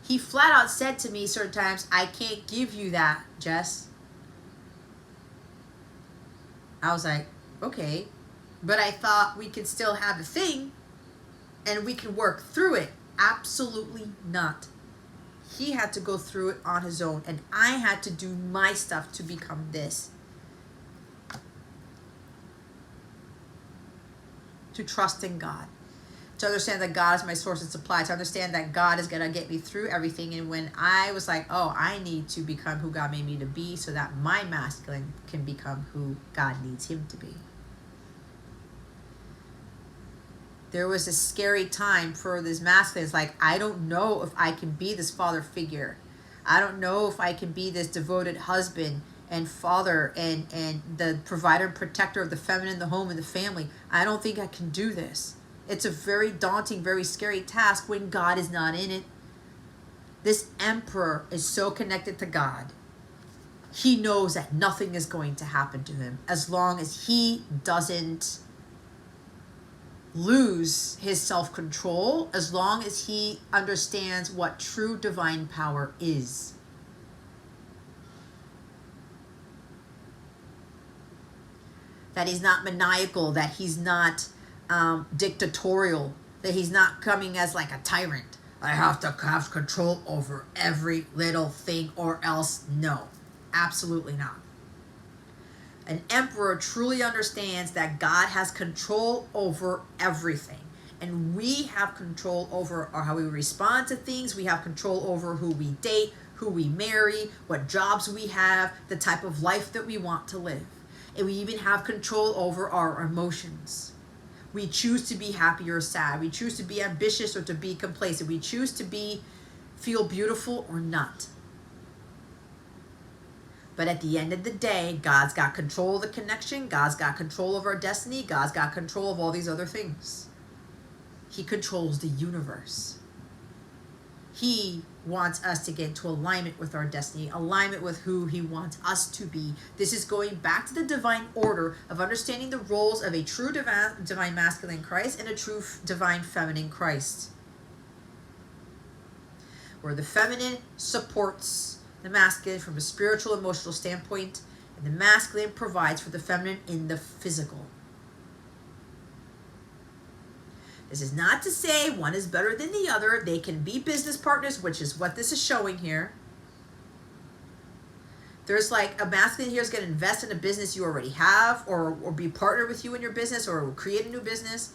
He flat out said to me certain times, I can't give you that, Jess. I was like, okay. But I thought we could still have a thing and we can work through it. Absolutely not. He had to go through it on his own, and I had to do my stuff to become this. To trust in God. To understand that God is my source and supply, to understand that God is going to get me through everything. And when I was like, oh, I need to become who God made me to be so that my masculine can become who God needs him to be. There was a scary time for this masculine. It's like, I don't know if I can be this father figure. I don't know if I can be this devoted husband and father and the provider and protector of the feminine, the home, and the family. I don't think I can do this. It's a very daunting, very scary task when God is not in it. This emperor is so connected to God. He knows that nothing is going to happen to him as long as he doesn't lose his self-control, as long as he understands what true divine power is. That he's not maniacal, that he's not dictatorial, that he's not coming as like a tyrant. I have to have control over every little thing or else. No, absolutely not. An emperor truly understands that God has control over everything. And we have control over how we respond to things. We have control over who we date, who we marry, what jobs we have, the type of life that we want to live. And we even have control over our emotions. We choose to be happy or sad. We choose to be ambitious or to be complacent. We choose to feel beautiful or not. But at the end of the day, God's got control of the connection. God's got control of our destiny. God's got control of all these other things. He controls the universe. He wants us to get into alignment with our destiny, alignment with who he wants us to be. This is going back to the divine order of understanding the roles of a true divine masculine Christ and a true divine feminine Christ. Where the feminine supports the masculine from a spiritual, emotional standpoint, and the masculine provides for the feminine in the physical. This is not to say one is better than the other. They can be business partners, which is what this is showing here. There's like a masculine here is going to invest in a business you already have, or be partnered with you in your business, or create a new business.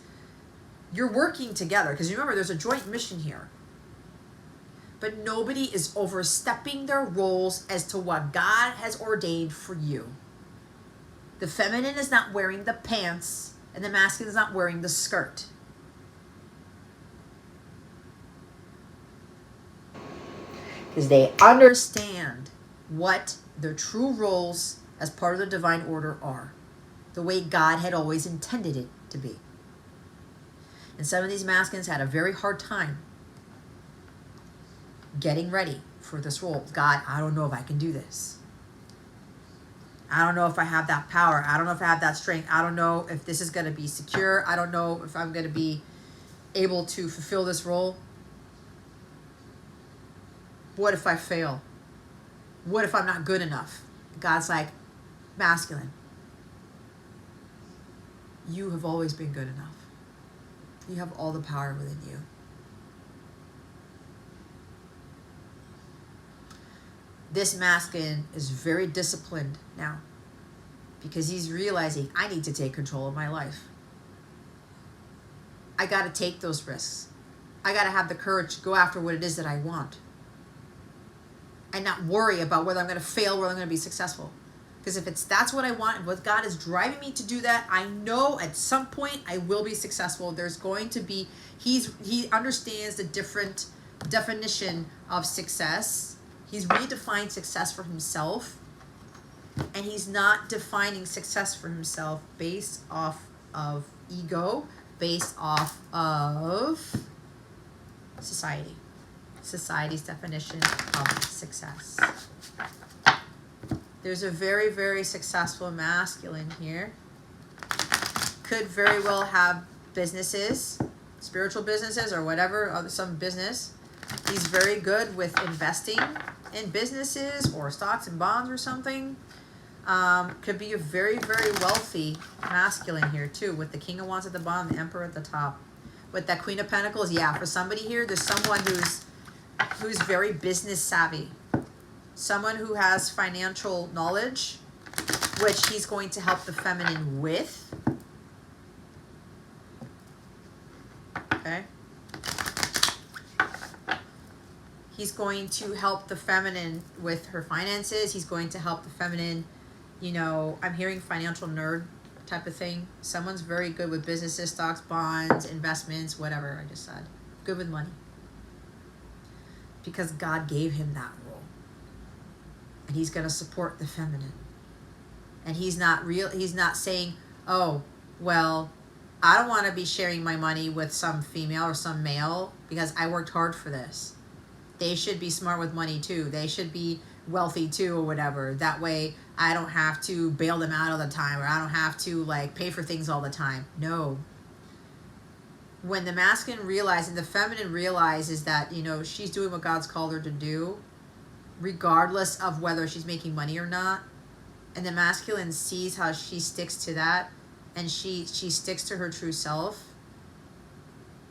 You're working together, because remember, there's a joint mission here. But nobody is overstepping their roles as to what God has ordained for you. The feminine is not wearing the pants, and the masculine is not wearing the skirt. Because they understand what their true roles as part of the divine order are. The way God had always intended it to be. And some of these masculines had a very hard time getting ready for this role. God, I don't know if I can do this. I don't know if I have that power. I don't know if I have that strength. I don't know if this is going to be secure. I don't know if I'm going to be able to fulfill this role. What if I fail? What if I'm not good enough? God's like, masculine, you have always been good enough. You have all the power within you. This masculine is very disciplined now because he's realizing, I need to take control of my life. I got to take those risks. I got to have the courage to go after what it is that I want. And not worry about whether I'm going to fail, whether I'm going to be successful. Because if that's what I want, and what God is driving me to do that, I know at some point I will be successful. There's going to be, he understands the different definition of success. He's redefined success for himself. And he's not defining success for himself based off of ego, based off of society. Society's definition of success. There's a very, very successful masculine here. Could very well have businesses, spiritual businesses or whatever, some business. He's very good with investing in businesses or stocks and bonds or something. Could be a very, very wealthy masculine here too, with the King of Wands at the bottom, the Emperor at the top. With that Queen of Pentacles, yeah, for somebody here, there's someone who's very business savvy. Someone who has financial knowledge, which he's going to help the feminine with. Okay. okay? He's going to help the feminine with her finances. He's going to help the feminine, you know, I'm hearing financial nerd type of thing. Someone's very good with businesses, stocks, bonds, investments, whatever I just said. Good with money. Because God gave him that role. And he's going to support the feminine. And he's not saying, oh, well, I don't want to be sharing my money with some female or some male because I worked hard for this. They should be smart with money too. They should be wealthy too or whatever. That way I don't have to bail them out all the time, or I don't have to like pay for things all the time. No. When the masculine realizes and the feminine realizes that, you know, she's doing what God's called her to do, regardless of whether she's making money or not, and the masculine sees how she sticks to that, and she sticks to her true self,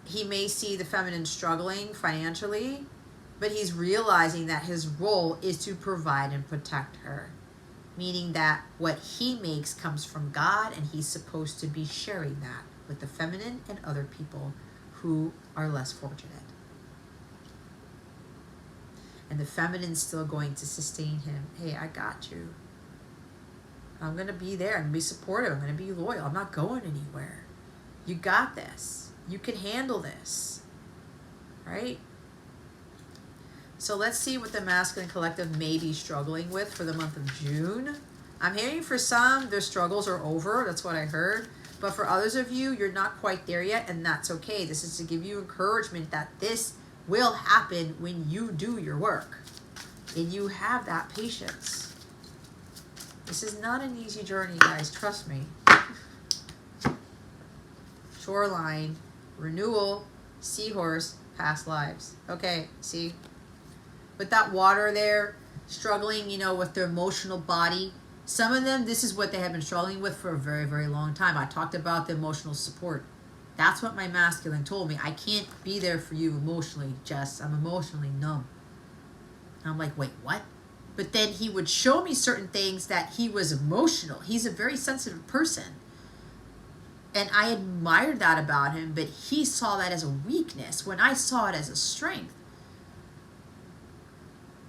he may see the feminine struggling financially, but he's realizing that his role is to provide and protect her. Meaning that what he makes comes from God, and he's supposed to be sharing that with the feminine and other people who are less fortunate. And the feminine's still going to sustain him. Hey, I got you. I'm going to be there. I'm going to be supportive. I'm going to be loyal. I'm not going anywhere. You got this. You can handle this. Right? So let's see what the masculine collective may be struggling with for the month of June. I'm hearing for some, their struggles are over. That's what I heard. But for others of you, you're not quite there yet, and that's okay. This is to give you encouragement that this will happen when you do your work. And you have that patience. This is not an easy journey, guys. Trust me. Shoreline, renewal, seahorse, past lives. Okay, see? With that water there, struggling, you know, with their emotional body. Some of them, this is what they have been struggling with for a very, very long time. I talked about the emotional support. That's what my masculine told me. I can't be there for you emotionally, Jess. I'm emotionally numb. I'm like, wait, what? But then he would show me certain things that he was emotional. He's a very sensitive person. And I admired that about him, but he saw that as a weakness when I saw it as a strength.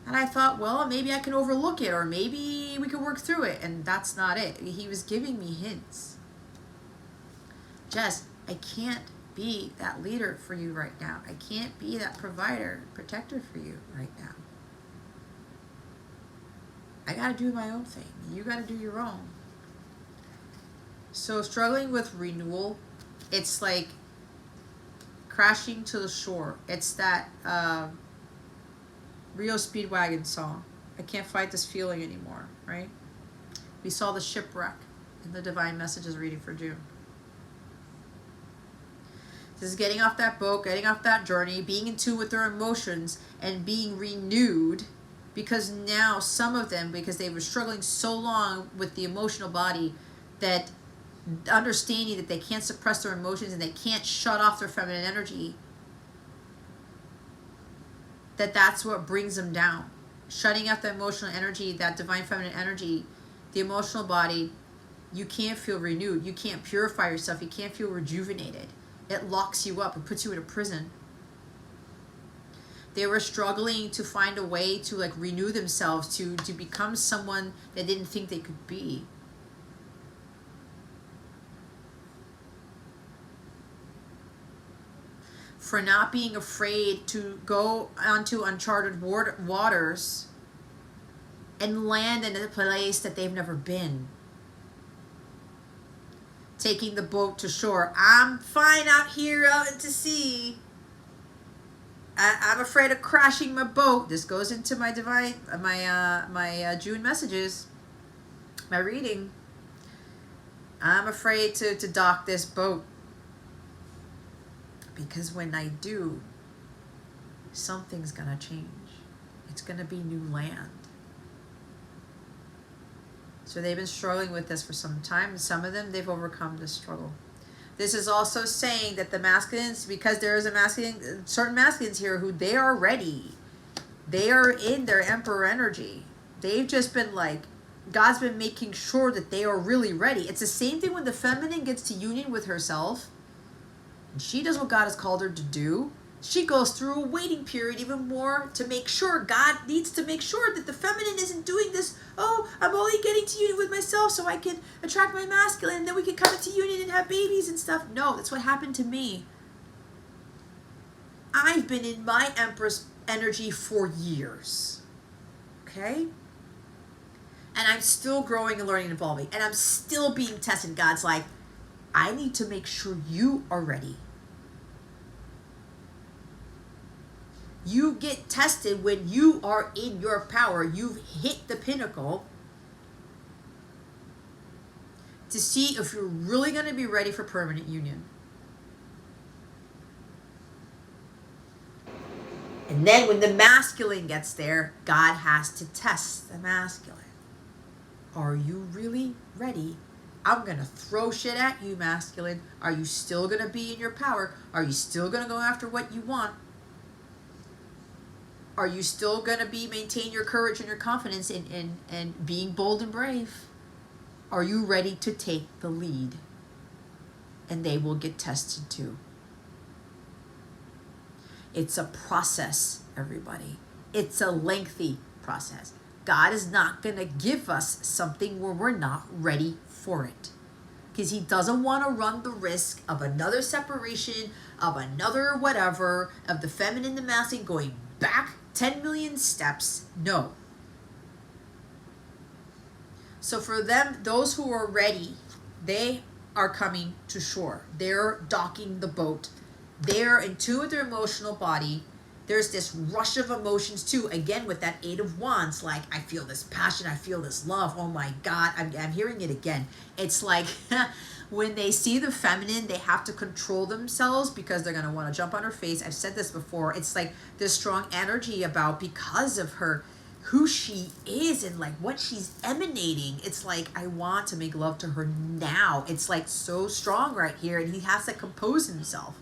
And I thought, well, maybe I can overlook it, or maybe we could work through it. And that's not it. He was giving me hints. Jess, I can't be that leader for you right now. I can't be that provider, protector for you right now. I got to do my own thing. You got to do your own. So struggling with renewal, it's like crashing to the shore. It's that Rio Speedwagon song. I can't fight this feeling anymore, right? We saw the shipwreck in the Divine Messages reading for June. This is getting off that boat, getting off that journey, being in tune with their emotions, and being renewed. Because now some of them, because they were struggling so long with the emotional body, that understanding that they can't suppress their emotions and they can't shut off their feminine energy, that's what brings them down. Shutting off the emotional energy, that divine feminine energy, the emotional body, you can't feel renewed. You can't purify yourself. You can't feel rejuvenated. It locks you up. It puts you in a prison. They were struggling to find a way to like renew themselves, to become someone they didn't think they could be. For not being afraid to go onto uncharted waters and land in a place that they've never been. Taking the boat to shore. I'm fine out here out to sea. I'm afraid of crashing my boat. This goes into my divine, my June messages, my reading. I'm afraid to dock this boat. Because when I do, something's going to change. It's going to be new land. So they've been struggling with this for some time. Some of them, they've overcome this struggle. This is also saying that the masculines, because there is a masculine, certain masculines here who they are ready. They are in their emperor energy. They've just been like, God's been making sure that they are really ready. It's the same thing when the feminine gets to union with herself. and she does what God has called her to do, she goes through a waiting period even more to make sure, God needs to make sure that the feminine isn't doing this. Oh, I'm only getting to union with myself so I can attract my masculine and then we can come into union and have babies and stuff. No, that's what happened to me. I've been in my Empress energy for years. Okay? And I'm still growing and learning and evolving. And I'm still being tested. God's like, I need to make sure you are ready. You get tested when you are in your power. You've hit the pinnacle to see if you're really going to be ready for permanent union. And then when the masculine gets there, God has to test the masculine. Are you really ready? I'm going to throw shit at you, masculine. Are you still going to be in your power? Are you still going to go after what you want? Are you still going to maintain your courage and your confidence and being bold and brave? Are you ready to take the lead? And they will get tested too. It's a process, everybody. It's a lengthy process. God is not going to give us something where we're not ready for it. Because he doesn't want to run the risk of another separation, of another whatever, of the feminine and the masculine going back 10 million steps. No. So for them, those who are ready, they are coming to shore. They're docking the boat. They're in tune with their emotional body. There's this rush of emotions too. Again, with that 8 of Wands, like I feel this passion, I feel this love. Oh my God, I'm hearing it again. It's like when they see the feminine, they have to control themselves because they're going to want to jump on her face. I've said this before. It's like this strong energy about because of her, who she is and like what she's emanating. It's like, I want to make love to her now. It's like so strong right here, and he has to compose himself.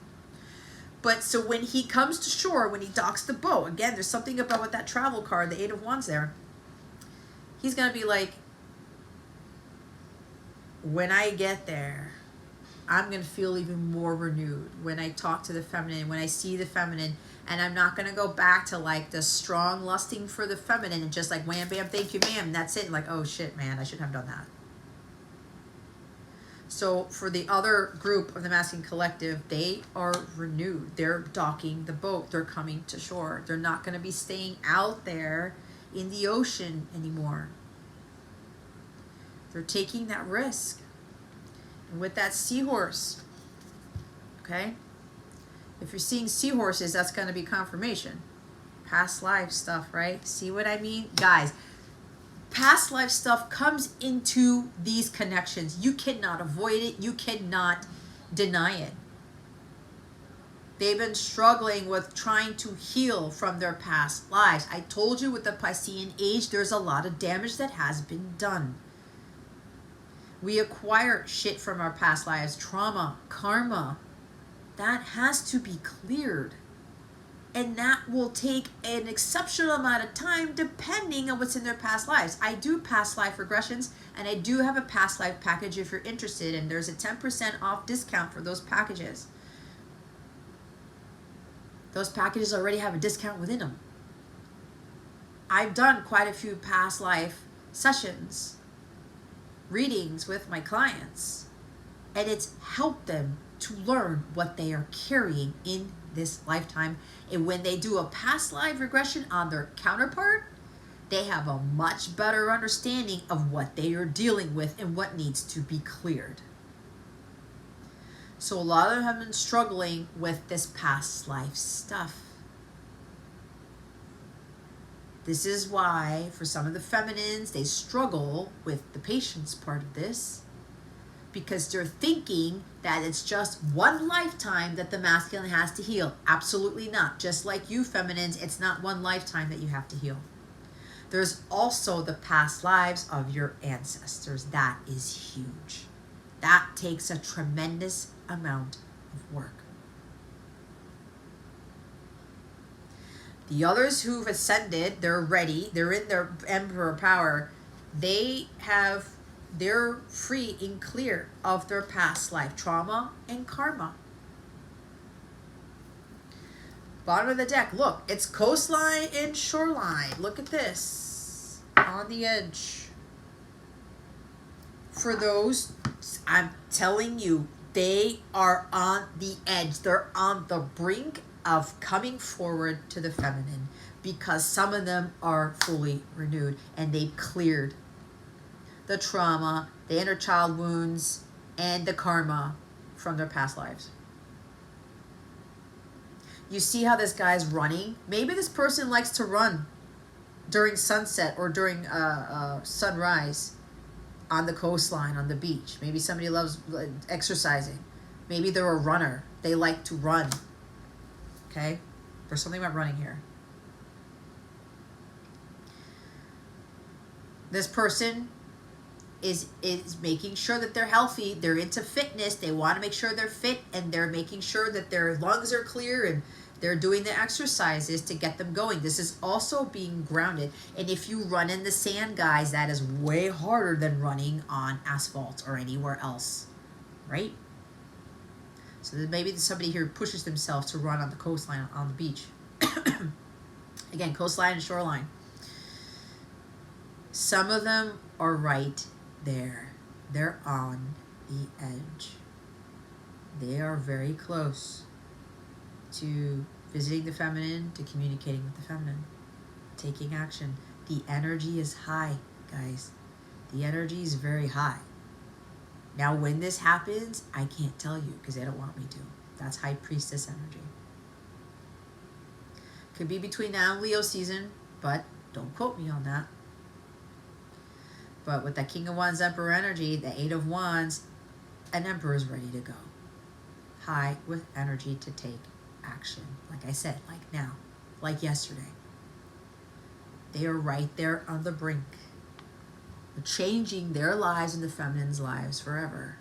But so when he comes to shore, when he docks the boat, again, there's something about with that travel card, the 8 of Wands there. He's going to be like, when I get there, I'm going to feel even more renewed. When I talk to the feminine, when I see the feminine, and I'm not going to go back to like the strong lusting for the feminine and just like wham, bam, thank you, ma'am. That's it. Like, oh shit, man, I shouldn't have done that. So for the other group of the masculine collective, they are renewed. They're docking the boat. They're coming to shore. They're not going to be staying out there in the ocean anymore. They're taking that risk. And with that seahorse, okay? If you're seeing seahorses, that's going to be confirmation. Past life stuff, right? See what I mean? Guys, past life stuff comes into these connections. You cannot avoid it. You cannot deny it. They've been struggling with trying to heal from their past lives. I told you with the Piscean age, there's a lot of damage that has been done. We acquire shit from our past lives, trauma, karma. That has to be cleared. And that will take an exceptional amount of time depending on what's in their past lives. I do past life regressions, and I do have a past life package if you're interested, and there's a 10% off discount for those packages. Those packages already have a discount within them. I've done quite a few past life sessions, readings with my clients, and it's helped them to learn what they are carrying in this lifetime. And when they do a past life regression on their counterpart, they have a much better understanding of what they are dealing with and what needs to be cleared. So a lot of them have been struggling with this past life stuff. This is why for some of the feminines, they struggle with the patience part of this, because they're thinking that it's just one lifetime that the masculine has to heal. Absolutely not. Just like you feminines, it's not one lifetime that you have to heal. There's also the past lives of your ancestors. That is huge. That takes a tremendous amount of work. The others who've ascended, they're ready, they're in their emperor power, they're free and clear of their past life trauma and karma. Bottom of the deck, look, it's coastline and shoreline. Look at this, on the edge. For those, I'm telling you, they are on the edge. They're on the brink of coming forward to the feminine because some of them are fully renewed and they've cleared the trauma, the inner child wounds, and the karma from their past lives. You see how this guy's running? Maybe this person likes to run during sunset or during sunrise on the coastline, on the beach. Maybe somebody loves exercising. Maybe they're a runner. They like to run. Okay? There's something about running here. This person is making sure that they're healthy. They're into fitness. They want to make sure they're fit, and they're making sure that their lungs are clear, and they're doing the exercises to get them going. This is also being grounded. And if you run in the sand, guys, that is way harder than running on asphalt or anywhere else, right? So maybe somebody here pushes themselves to run on the coastline, on the beach. Again, coastline and shoreline. Some of them are right there. They're on the edge. They are very close to visiting the feminine, to communicating with the feminine, taking action. The energy is high, guys. The energy is very high. Now, when this happens, I can't tell you because they don't want me to. That's High Priestess energy. Could be between now and Leo season, but don't quote me on that. But with that King of Wands, Emperor energy, the Eight of Wands, an Emperor is ready to go. High with energy to take action. Like I said, like now, like yesterday. They are right there on the brink. They're changing their lives and the feminine's lives forever.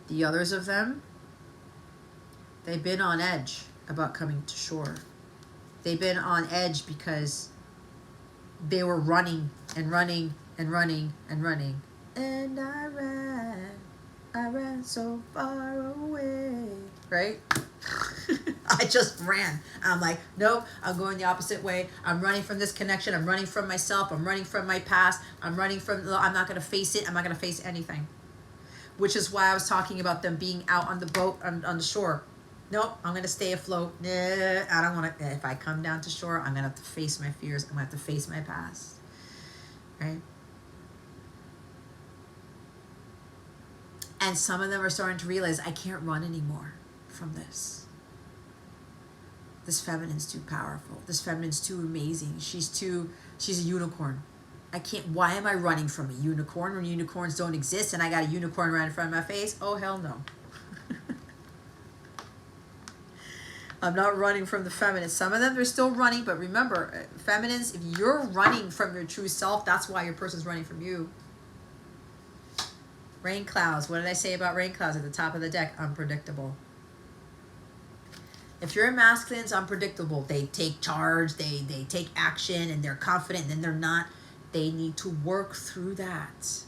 The others of them, they've been on edge about coming to shore. They've been on edge because they were running and running and running and running. And I ran so far away. Right? I just ran. I'm like, nope, I'm going the opposite way. I'm running from this connection. I'm running from myself. I'm running from my past. I'm running from, I'm not going to face it. I'm not going to face anything. Which is why I was talking about them being out on the boat, on the shore. Nope, I'm going to stay afloat. Nah, I don't want to. If I come down to shore, I'm going to have to face my fears. I'm going to have to face my past. Right? And some of them are starting to realize, I can't run anymore from this. This feminine's too powerful. This feminine's too amazing. She's a unicorn. I can't, why am I running from a unicorn when unicorns don't exist and I got a unicorn right in front of my face? Oh, hell no. I'm not running from the feminine. Some of them, they're still running, but remember, feminines, if you're running from your true self, that's why your person's running from you. Rain clouds. What did I say about rain clouds at the top of the deck? Unpredictable. If you're a masculine, it's unpredictable. They take charge, they take action, and they're confident, and then they're not. They need to work through that.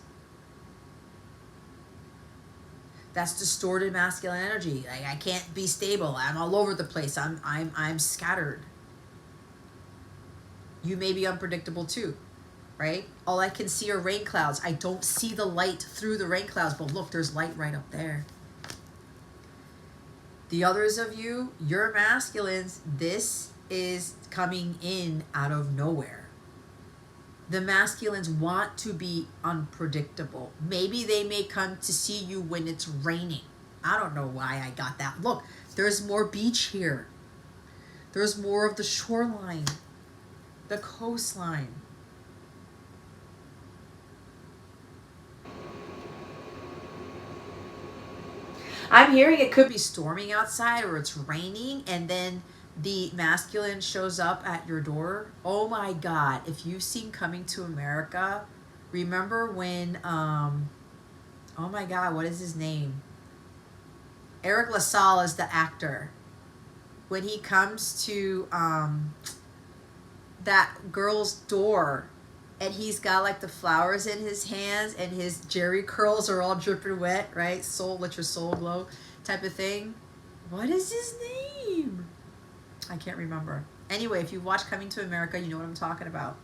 That's distorted masculine energy. Like, I can't be stable. I'm all over the place. I'm scattered. You may be unpredictable too, right? All I can see are rain clouds. I don't see the light through the rain clouds, but look, there's light right up there. The others of you, you're masculines, this is coming in out of nowhere. The masculines want to be unpredictable. Maybe they may come to see you when it's raining. I don't know why I got that. Look, there's more beach here. There's more of the shoreline, the coastline. I'm hearing it could be storming outside or it's raining and then the masculine shows up at your door. Oh my God. If you've seen Coming to America, remember when, oh my God, what is his name? Eric LaSalle is the actor. When he comes to that girl's door and he's got like the flowers in his hands and his jerry curls are all dripping wet, right? Soul, let your soul glow type of thing. What is his name? I can't remember. Anyway, if you watch Coming to America, you know what I'm talking about,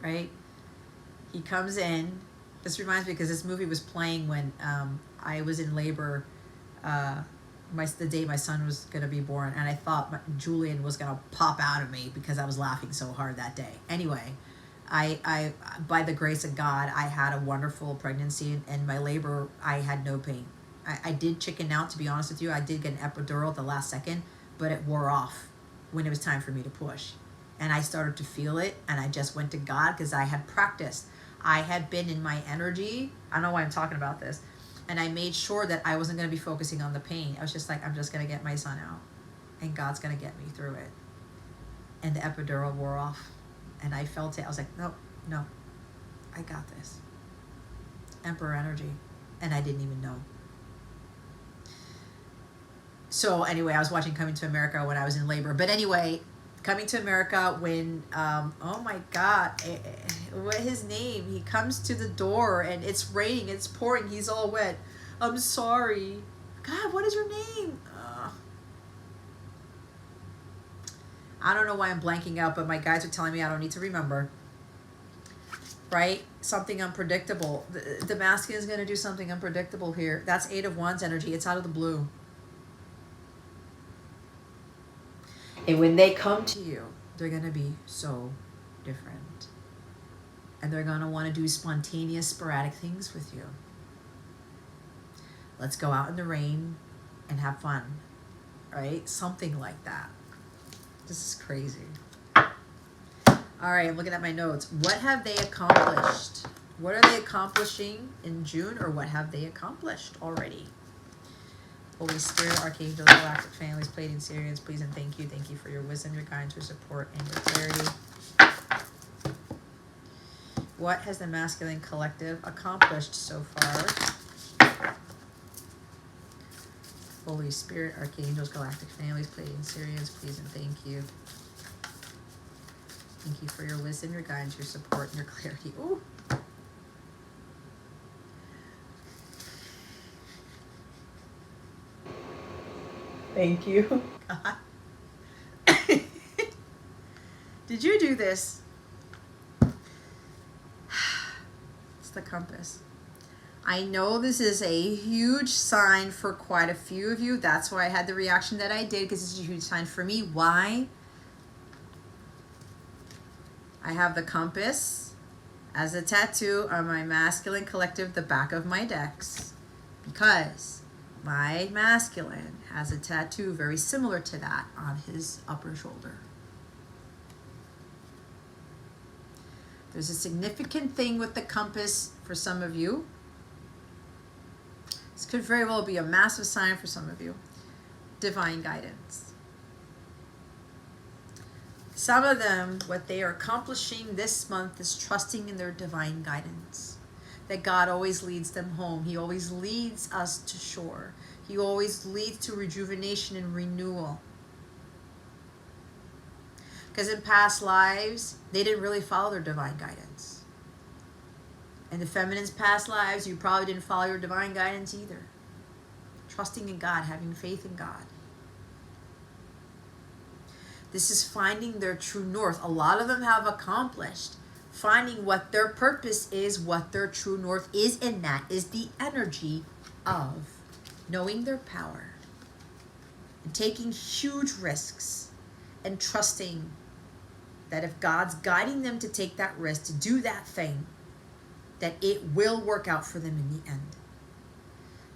right? He comes in. This reminds me because this movie was playing when I was in labor, the day my son was going to be born, and I thought Julian was going to pop out of me because I was laughing so hard that day. Anyway, I by the grace of God, I had a wonderful pregnancy, and my labor, I had no pain. I did chicken out, to be honest with you. I did get an epidural at the last second, but it wore off when it was time for me to push. And I started to feel it, and I just went to God because I had practiced. I had been in my energy. I don't know why I'm talking about this. And I made sure that I wasn't going to be focusing on the pain. I was just like, I'm just going to get my son out, and God's going to get me through it. And the epidural wore off, and I felt it. I was like, no, I got this. Emperor energy. And I didn't even know. So anyway, I was watching Coming to America when I was in labor. But anyway, Coming to America when, oh my God, what his name? He comes to the door and it's raining, it's pouring, he's all wet. I'm sorry. God, what is your name? I don't know why I'm blanking out, but my guides are telling me I don't need to remember. Right? Something unpredictable. The masculine is going to do something unpredictable here. That's 8 of Wands energy. It's out of the blue. And when they come to you, they're going to be so different. And they're going to want to do spontaneous, sporadic things with you. Let's go out in the rain and have fun. Right? Something like that. This is crazy. All right, I'm looking at my notes. What have they accomplished? What are they accomplishing in June, or what have they accomplished already? Holy Spirit, Archangels, Galactic Families, Pleiadian, Sirians, please and thank you. Thank you for your wisdom, your guidance, your support, and your clarity. What has the masculine collective accomplished so far? Holy Spirit, Archangels, Galactic Families, Pleiadian, Sirians, please and thank you. Thank you for your wisdom, your guidance, your support, and your clarity. Ooh. Thank you. God. Did you do this? It's the compass. I know this is a huge sign for quite a few of you. That's why I had the reaction that I did, because it's a huge sign for me. Why? I have the compass as a tattoo on my masculine collective, the back of my decks, because my masculine has a tattoo very similar to that on his upper shoulder. There's a significant thing with the compass for some of you. This could very well be a massive sign for some of you. Divine guidance. Some of them, what they are accomplishing this month is trusting in their divine guidance. That God always leads them home. He always leads us to shore. He always leads to rejuvenation and renewal. Because in past lives, they didn't really follow their divine guidance. In the feminine's past lives, you probably didn't follow your divine guidance either. Trusting in God, having faith in God. This is finding their true north. A lot of them have accomplished finding what their purpose is, what their true north is, and that is the energy of knowing their power and taking huge risks and trusting that if God's guiding them to take that risk, to do that thing, that it will work out for them in the end.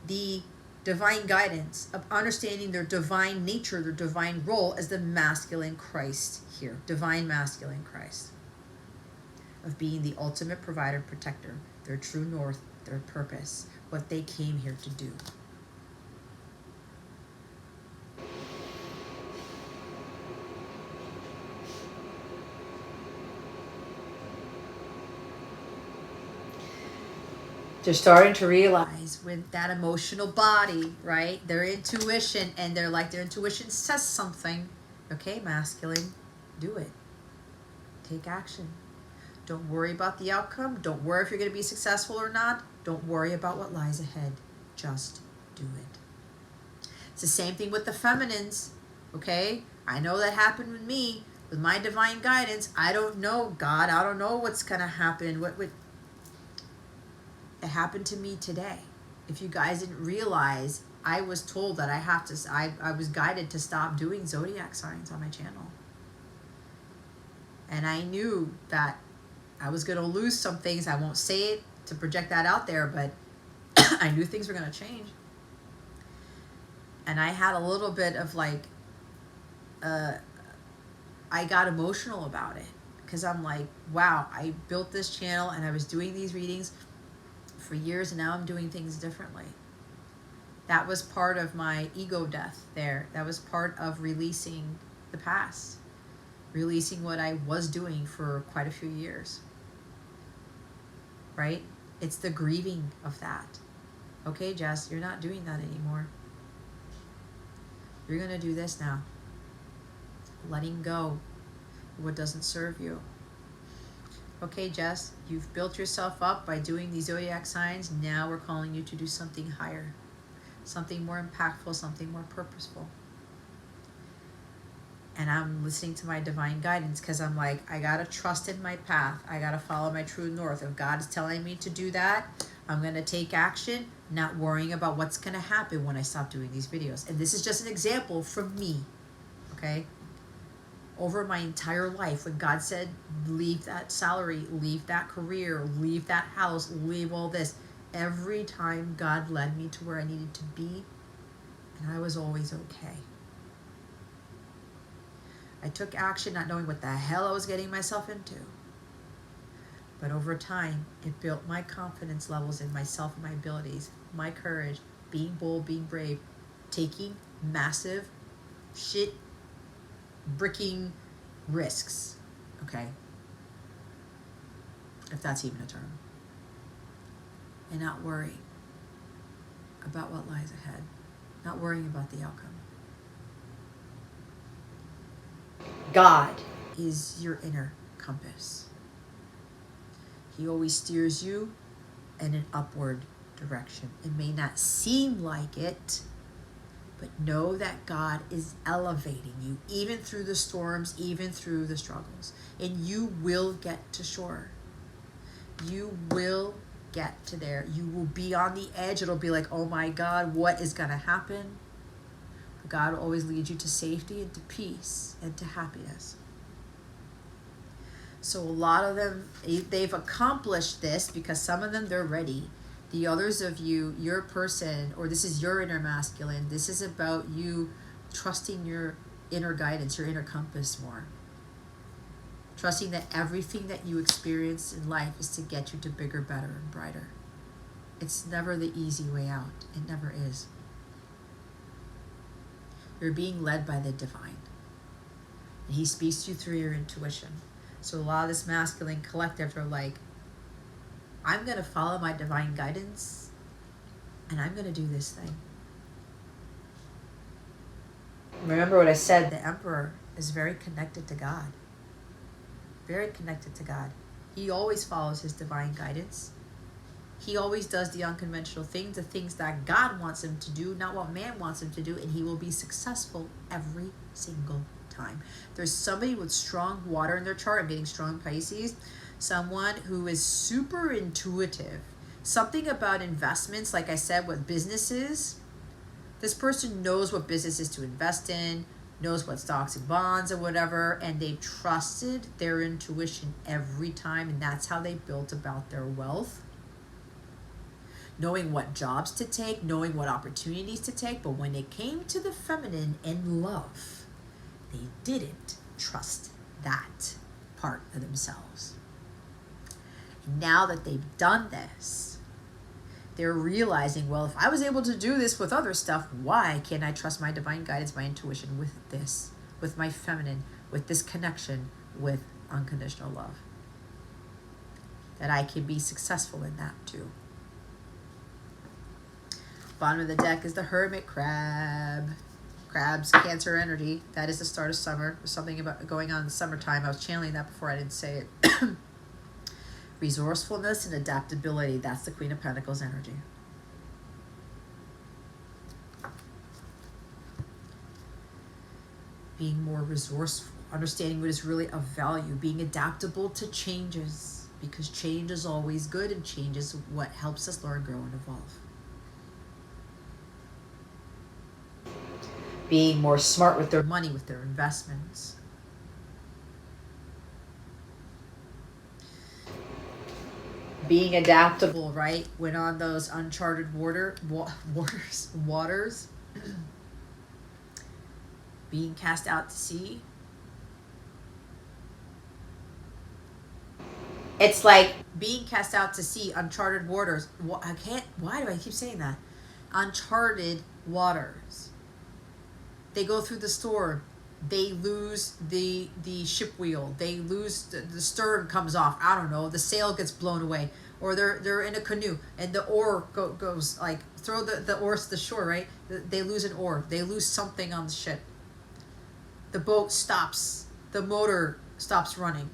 The divine guidance of understanding their divine nature, their divine role as the masculine Christ here, divine masculine Christ, of being the ultimate provider, protector, their true north, their purpose, what they came here to do. They're starting to realize with that emotional body, right? Their intuition, and they're like, their intuition says something. Okay, masculine, do it. Take action. Don't worry about the outcome. Don't worry if you're going to be successful or not. Don't worry about what lies ahead. Just do it. It's the same thing with the feminines. Okay? I know that happened with me, with my divine guidance. I don't know, God. I don't know what's going to happen. It happened to me today. If you guys didn't realize, I was told that I was guided to stop doing zodiac signs on my channel. And I knew that I was going to lose some things. I won't say it to project that out there, but I knew things were going to change. And I had a little bit of like, I got emotional about it because I'm like, wow, I built this channel and I was doing these readings for years and now I'm doing things differently. That was part of my ego death there. That was part of releasing the past, releasing what I was doing for quite a few years, right? It's the grieving of that. Okay, Jess, you're not doing that anymore. You're going to do this now. Letting go of what doesn't serve you. Okay, Jess, you've built yourself up by doing these zodiac signs. Now we're calling you to do something higher, something more impactful, something more purposeful. And I'm listening to my divine guidance because I'm like, I got to trust in my path. I got to follow my true north. If God is telling me to do that, I'm going to take action, not worrying about what's going to happen when I stop doing these videos. And this is just an example from me, okay? Over my entire life, when God said, leave that salary, leave that career, leave that house, leave all this, every time God led me to where I needed to be, and I was always okay. I took action not knowing what the hell I was getting myself into. But over time, it built my confidence levels in myself and my abilities, my courage, being bold, being brave, taking massive shit bricking risks, okay? If that's even a term. And not worrying about what lies ahead. Not worrying about the outcome. God is your inner compass. He always steers you in an upward direction. It may not seem like it, but know that God is elevating you, even through the storms, even through the struggles. And you will get to shore. You will get to there. You will be on the edge. It'll be like, oh my God, what is going to happen? But God will always lead you to safety and to peace and to happiness. So a lot of them, they've accomplished this because some of them, they're ready. The others of you, your person, or this is your inner masculine, this is about you trusting your inner guidance, your inner compass more. Trusting that everything that you experience in life is to get you to bigger, better, and brighter. It's never the easy way out. It never is. You're being led by the divine. And he speaks to you through your intuition. So a lot of this masculine collective are like, I'm going to follow my divine guidance and I'm going to do this thing. Remember what I said, the emperor is very connected to God. Very connected to God. He always follows his divine guidance. He always does the unconventional things, the things that God wants him to do, not what man wants him to do, and he will be successful every single time. There's somebody with strong water in their chart. I'm getting strong Pisces. Someone who is super intuitive. Something about investments, like I said, with businesses. This person knows what businesses to invest in, knows what stocks and bonds or whatever, and they've trusted their intuition every time, and that's how they built about their wealth. Knowing what jobs to take, knowing what opportunities to take, but when it came to the feminine and love, they didn't trust that part of themselves. Now that they've done this, they're realizing, well, if I was able to do this with other stuff, why can't I trust my divine guidance, my intuition with this, with my feminine, with this connection with unconditional love? That I can be successful in that too. Bottom of the deck is the Hermit Crab. Crabs, Cancer energy. That is the start of summer. There's something about going on in the summertime. I was channeling that before I didn't say it. Resourcefulness and adaptability. That's the Queen of Pentacles energy. being more resourceful, understanding what is really of value, being adaptable to changes, because change is always good and change is what helps us learn, grow, and evolve. Being more smart with their money, with their investments. Being adaptable, right? When on those uncharted waters, being cast out to sea. It's like being cast out to sea, uncharted waters. Why do I keep saying that? Uncharted waters. They go through the storm. They lose the ship wheel. They lose the stern comes off. I don't know. The sail gets blown away, or they're in a canoe and the oar goes like throw the oars to the shore. Right? They lose an oar. They lose something on the ship. The boat stops. The motor stops running.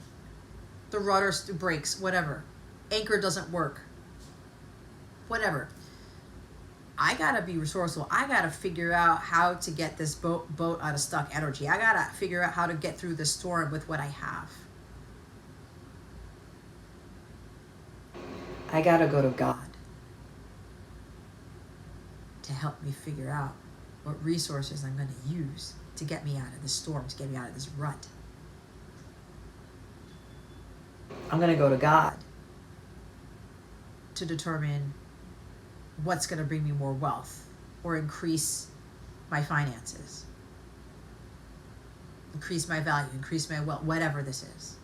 The rudder breaks. Whatever. Anchor doesn't work. Whatever. I gotta be resourceful. I gotta figure out how to get this boat out of stuck energy. I gotta figure out how to get through the storm with what I have. I gotta go to God to help me figure out what resources I'm gonna use to get me out of this storm, to get me out of this rut. I'm gonna go to God to determine what's going to bring me more wealth or increase my finances, increase my value, increase my wealth, whatever this is.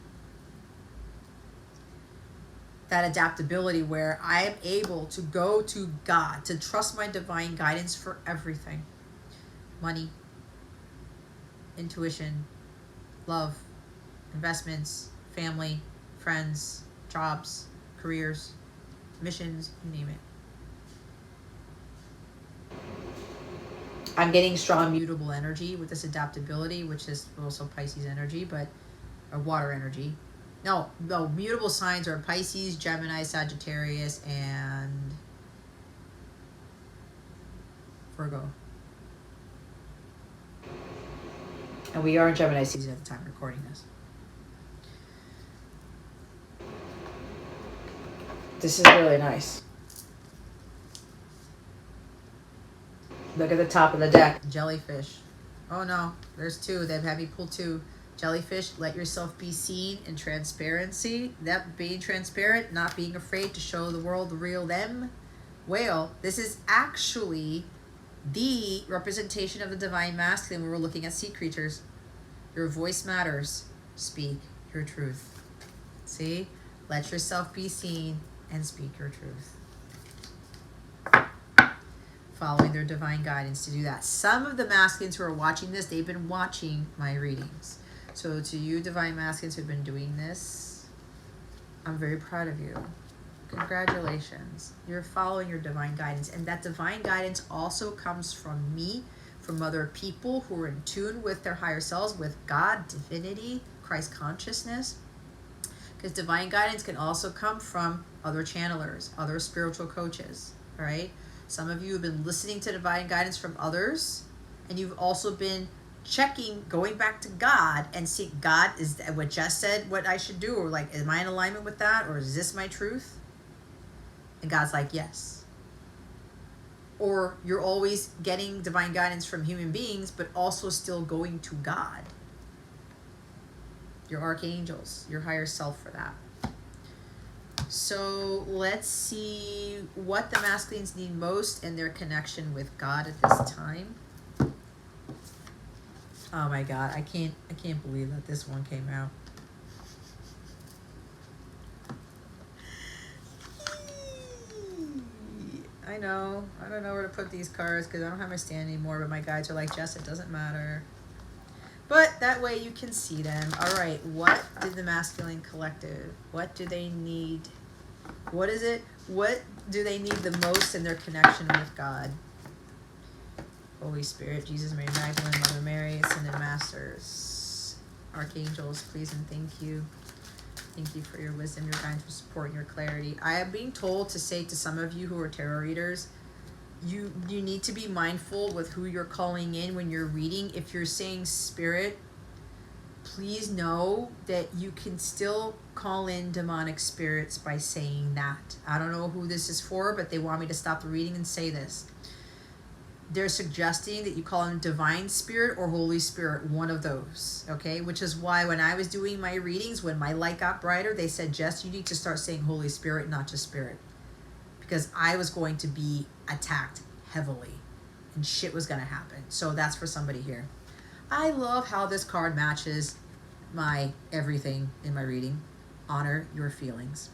That adaptability where I am able to go to God, to trust my divine guidance for everything. Money, intuition, love, investments, family, friends, jobs, careers, missions, you name it. I'm getting strong mutable energy with this adaptability, which is also Pisces energy, or water energy. No, mutable signs are Pisces, Gemini, Sagittarius, and Virgo. And we are in Gemini season at the time of recording this. This is really nice. Look at the top of the deck. Jellyfish. Oh no, there's two. They've had me pull two. Jellyfish, let yourself be seen in transparency. That being transparent, not being afraid to show the world the real them. Whale, this is actually the representation of the divine masculine when we're looking at sea creatures. Your voice matters. Speak your truth. See? Let yourself be seen and speak your truth. Following their divine guidance to do that. Some of the masculines who are watching this, they've been watching my readings. So to you divine masculines who've been doing this, I'm very proud of you. Congratulations. You're following your divine guidance. And that divine guidance also comes from me, from other people who are in tune with their higher selves, with God, divinity, Christ consciousness. Because divine guidance can also come from other channelers, other spiritual coaches, all right? Some of you have been listening to divine guidance from others, and you've also been checking, going back to God and see, God, is that what Jess said what I should do? Or like, am I in alignment with that? Or is this my truth? And God's like, yes. Or you're always getting divine guidance from human beings, but also still going to God. Your archangels, your higher self for that. So let's see what the masculines need most in their connection with God at this time. Oh my God, I can't believe that this one came out. I know. I don't know where to put these cards because I don't have my stand anymore, but my guides are like, Jess, it doesn't matter. But that way you can see them. All right, what did the masculine collective, what do they need? What is it? What do they need the most in their connection with God? Holy Spirit, Jesus, Mary Magdalene, Mother Mary, Ascended Masters, Archangels, please and thank you. Thank you for your wisdom, your guidance, your support, and your clarity. I am being told to say to some of you who are tarot readers, you need to be mindful with who you're calling in when you're reading. If you're saying spirit, please know that you can still call in demonic spirits by saying that. I don't know who this is for, but they want me to stop the reading and say this. They're suggesting that you call in divine spirit or Holy Spirit, one of those, okay? Which is why when I was doing my readings, when my light got brighter, they said, Jess, you need to start saying Holy Spirit, not just spirit. Because I was going to be attacked heavily and shit was going to happen. So that's for somebody here. I love how this card matches my everything in my reading. Honor your feelings.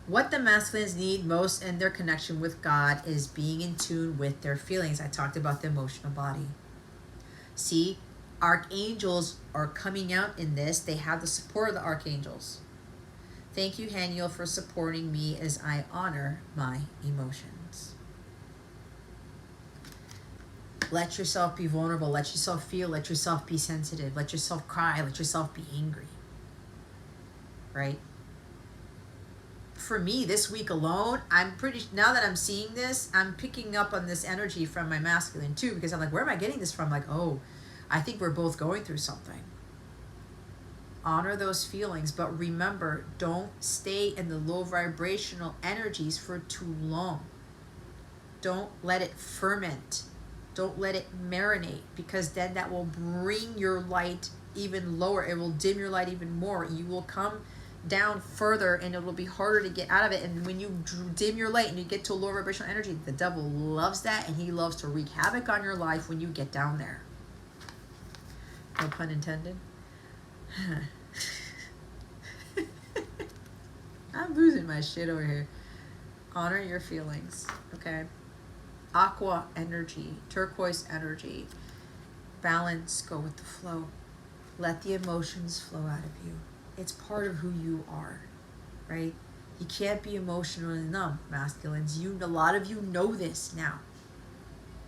What the masculines need most in their connection with God is being in tune with their feelings. I talked about the emotional body. See, archangels are coming out in this. They have the support of the archangels. Thank you, Haniel, for supporting me as I honor my emotions. Let yourself be vulnerable. Let yourself feel. Let yourself be sensitive. Let yourself cry. Let yourself be angry. Right? For me, this week alone, now that I'm seeing this, I'm picking up on this energy from my masculine too, because I'm like, where am I getting this from? Like, oh, I think we're both going through something. Honor those feelings, but remember, don't stay in the low vibrational energies for too long. Don't let it ferment. Don't let it marinate, because then that will bring your light even lower. It will dim your light even more. You will come down further and it will be harder to get out of it. And when you dim your light and you get to a lower vibrational energy, the devil loves that, and he loves to wreak havoc on your life when you get down there. No pun intended. I'm losing my shit over here. Honor your feelings, okay? Aqua energy, turquoise energy. Balance, go with the flow. Let the emotions flow out of you. It's part of who you are, right? You can't be emotional and numb, masculines. A lot of you know this now.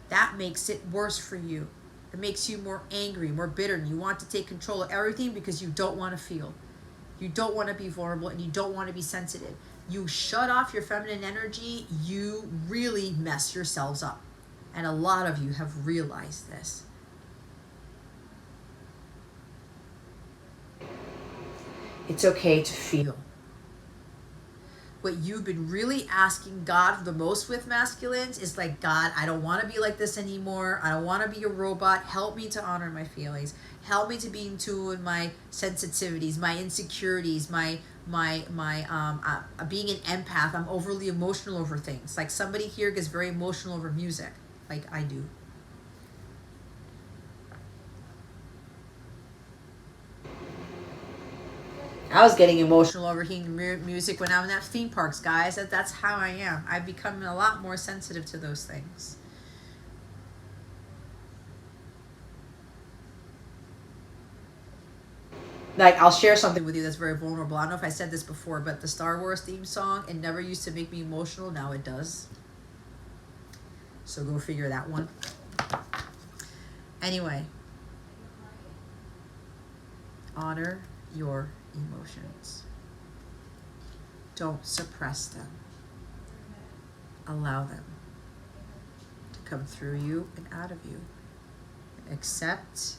That makes it worse for you. It makes you more angry, more bitter, and you want to take control of everything because you don't want to feel. You don't want to be vulnerable, and you don't want to be sensitive. You shut off your feminine energy, you really mess yourselves up. And a lot of you have realized this. It's okay to feel. What you've been really asking God the most with masculines is like, God, I don't want to be like this anymore. I don't want to be a robot. Help me to honor my feelings. Help me to be in tune with my sensitivities, my insecurities, my being an empath. I'm overly emotional over things. Like somebody here gets very emotional over music, like I do. I was getting emotional over hearing music when I'm at theme parks, guys. That's how I am. I've become a lot more sensitive to those things. Like, I'll share something with you that's very vulnerable. I don't know if I said this before, but the Star Wars theme song, it never used to make me emotional. Now it does. So go figure that one. Anyway. Honor your emotions. Don't suppress them. Allow them to come through you and out of you. Accept,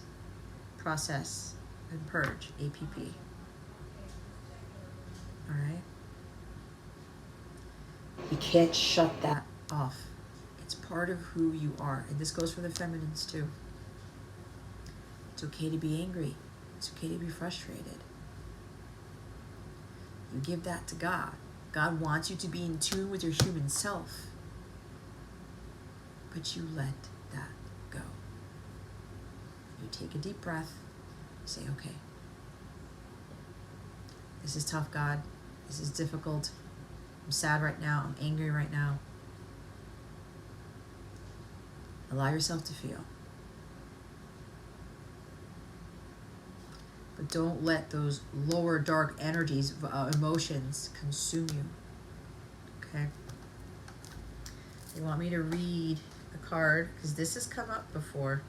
process, and purge. APP. All right? You can't shut that off. It's part of who you are. And this goes for the feminines too. It's okay to be angry. It's okay to be frustrated. You give that to God. God wants you to be in tune with your human self. But you let that go. You take a deep breath. Say, okay. This is tough, God. This is difficult. I'm sad right now. I'm angry right now. Allow yourself to feel. But don't let those lower dark energies, emotions consume you. Okay? You want me to read a card? Because this has come up before.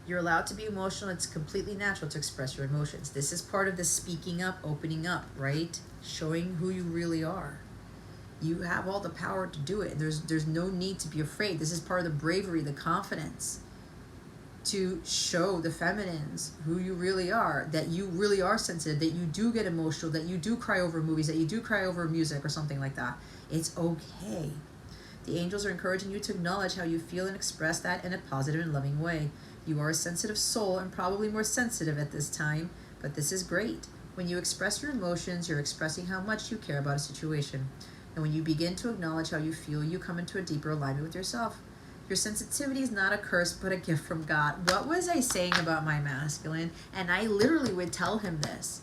You're allowed to be emotional. It's completely natural to express your emotions. This is part of the speaking up, opening up, right? Showing who you really are. You have all the power to do it. There's no need to be afraid. This is part of the bravery, the confidence, to show the feminines who you really are, that you really are sensitive, that you do get emotional, that you do cry over movies, that you do cry over music or something like that. It's okay. The angels are encouraging you to acknowledge how you feel and express that in a positive and loving way. You are a sensitive soul and probably more sensitive at this time, but this is great. When you express your emotions, you're expressing how much you care about a situation. And when you begin to acknowledge how you feel, you come into a deeper alignment with yourself. Your sensitivity is not a curse, but a gift from God. What was I saying about my masculine? And I literally would tell him this.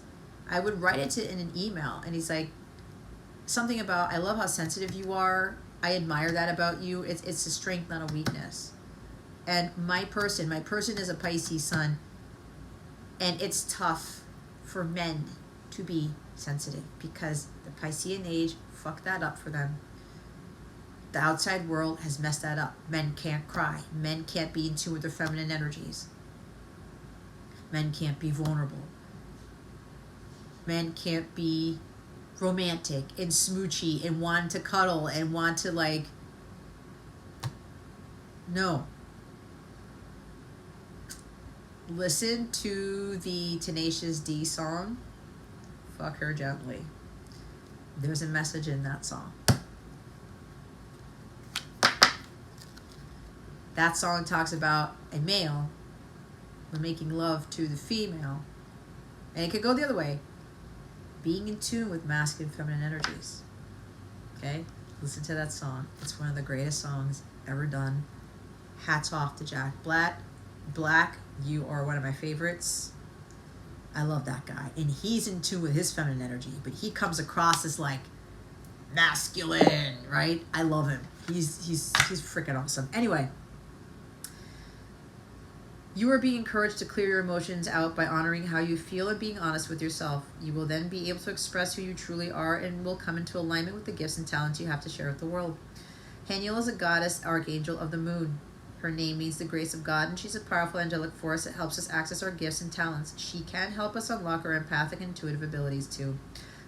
I would write it in an email, and he's like, something about, I love how sensitive you are. I admire that about you. It's a strength, not a weakness. And my person is a Pisces sun, and it's tough for men to be sensitive because the Piscean age fucked that up for them. The outside world has messed that up. Men can't cry. Men can't be in tune with their feminine energies. Men can't be vulnerable. Men can't be romantic and smoochy and want to cuddle and want to like, no. Listen to the Tenacious D song, Fuck Her Gently. There's a message in that song. That song talks about a male making love to the female. And it could go the other way. Being in tune with masculine and feminine energies. Okay? Listen to that song. It's one of the greatest songs ever done. Hats off to Jack Black. You are one of my favorites. I love that guy. And he's in tune with his feminine energy. But he comes across as like masculine, right? I love him. He's freaking awesome. Anyway. You are being encouraged to clear your emotions out by honoring how you feel and being honest with yourself. You will then be able to express who you truly are and will come into alignment with the gifts and talents you have to share with the world. Haniel is a goddess archangel of the moon. Her name means the grace of God, and she's a powerful angelic force that helps us access our gifts and talents. She can help us unlock our empathic and intuitive abilities too.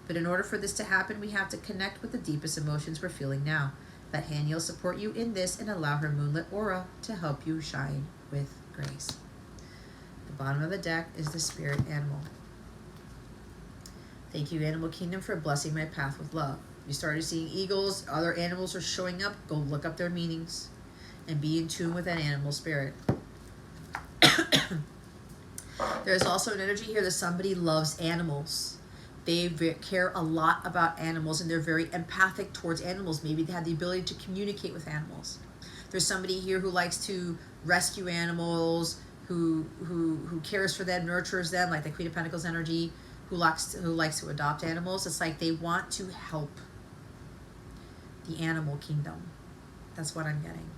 But in order for this to happen, we have to connect with the deepest emotions we're feeling now. Let Haniel support you in this and allow her moonlit aura to help you shine with grace. The bottom of the deck is the spirit animal. Thank you, Animal Kingdom, for blessing my path with love. You started seeing eagles, other animals are showing up. Go look up their meanings and be in tune with that animal spirit. There's also an energy here that somebody loves animals. They care a lot about animals and they're very empathic towards animals. Maybe they have the ability to communicate with animals. There's somebody here who likes to rescue animals, who cares for them, nurtures them, like the Queen of Pentacles energy, who likes to adopt animals. It's like they want to help the animal kingdom. That's what I'm getting.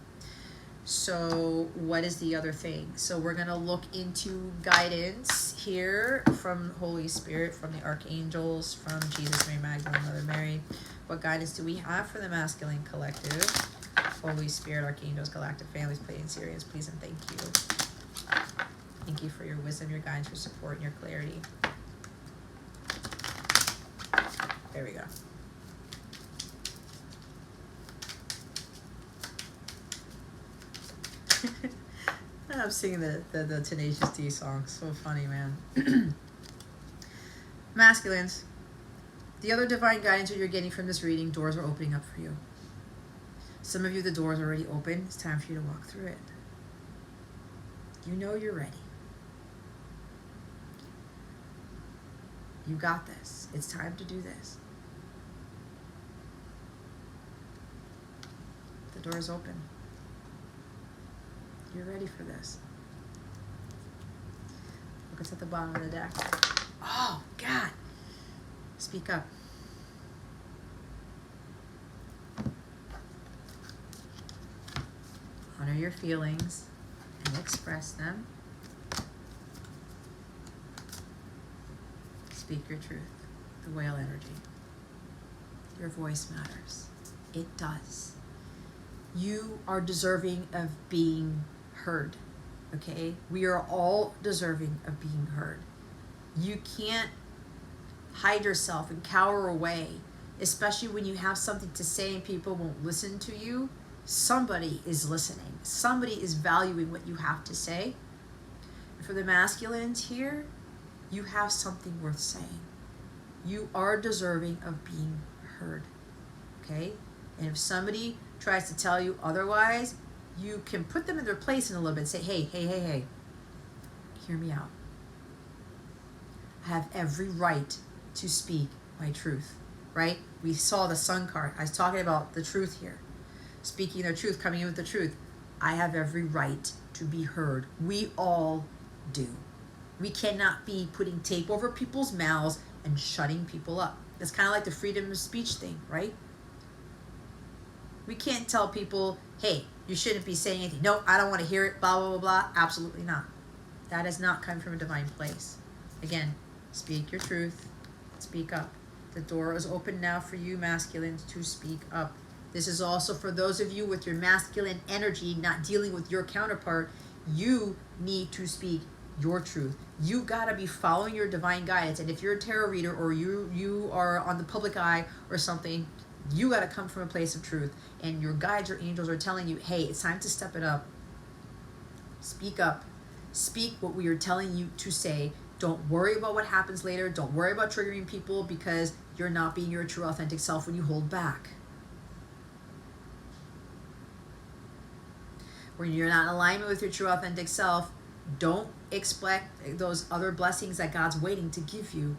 So what is the other thing? So we're going to look into guidance here from Holy Spirit, from the archangels, from Jesus, Mary Magdalene, Mother Mary. What guidance do we have for the masculine collective? Holy Spirit, archangels, galactic families, Pleiadian, Sirians, please and thank you. Thank you for your wisdom, your guidance, your support, and your clarity. There we go. I'm singing the Tenacious D song. So funny, man. Masculines. The other divine guidance that you're getting from this reading, doors are opening up for you. Some of you, the door's already open. It's time for you to walk through it. You know you're ready. You got this. It's time to do this. The door is open. You're ready for this. Look, it's at the bottom of the deck. Oh, God. Speak up. Honor your feelings and express them. Speak your truth. The whale energy. Your voice matters. It does. You are deserving of being heard. Okay? We are all deserving of being heard. You can't hide yourself and cower away especially when you have something to say and people won't listen to you. Somebody is listening. Somebody is valuing what you have to say. And for the masculines here, you have something worth saying. You are deserving of being heard. Okay? And if somebody tries to tell you otherwise, you can put them in their place in a little bit and say, hey, hear me out. I have every right to speak my truth, right? We saw the sun card. I was talking about the truth here. Speaking their truth, coming in with the truth. I have every right to be heard. We all do. We cannot be putting tape over people's mouths and shutting people up. It's kind of like the freedom of speech thing, right? We can't tell people, hey, you shouldn't be saying anything. No, I don't want to hear it, blah, blah, blah, blah. Absolutely not. That is not coming from a divine place. Again, speak your truth. Speak up. The door is open now for you masculines to speak up. This is also for those of you with your masculine energy not dealing with your counterpart. You need to speak your truth. You got to be following your divine guidance. And if you're a tarot reader or you are on the public eye or something, you got to come from a place of truth. And your guides or angels are telling you, hey, it's time to step it up. Speak up. Speak what we are telling you to say. Don't worry about what happens later. Don't worry about triggering people because you're not being your true authentic self when you hold back. When you're not in alignment with your true authentic self, don't expect those other blessings that God's waiting to give you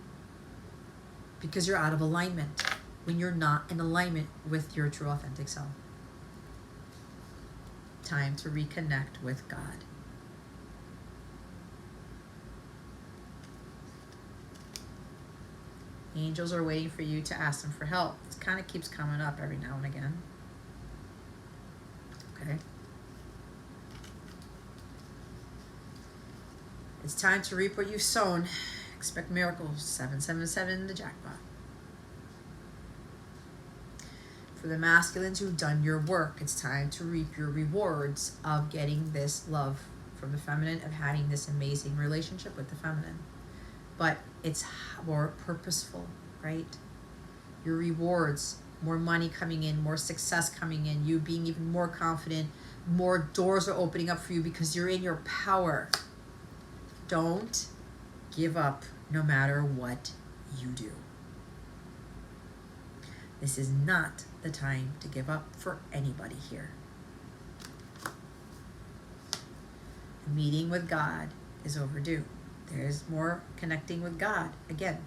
because you're out of alignment when you're not in alignment with your true authentic self. Time to reconnect with God. Angels are waiting for you to ask them for help. It kind of keeps coming up every now and again. Okay. It's time to reap what you've sown. Expect miracles. 777, the jackpot. For the masculines who've done your work, it's time to reap your rewards of getting this love from the feminine, of having this amazing relationship with the feminine. But it's more purposeful, right? Your rewards, more money coming in, more success coming in, you being even more confident, more doors are opening up for you because you're in your power. Don't give up no matter what you do. This is not the time to give up for anybody here. The meeting with God is overdue. There's more connecting with God again.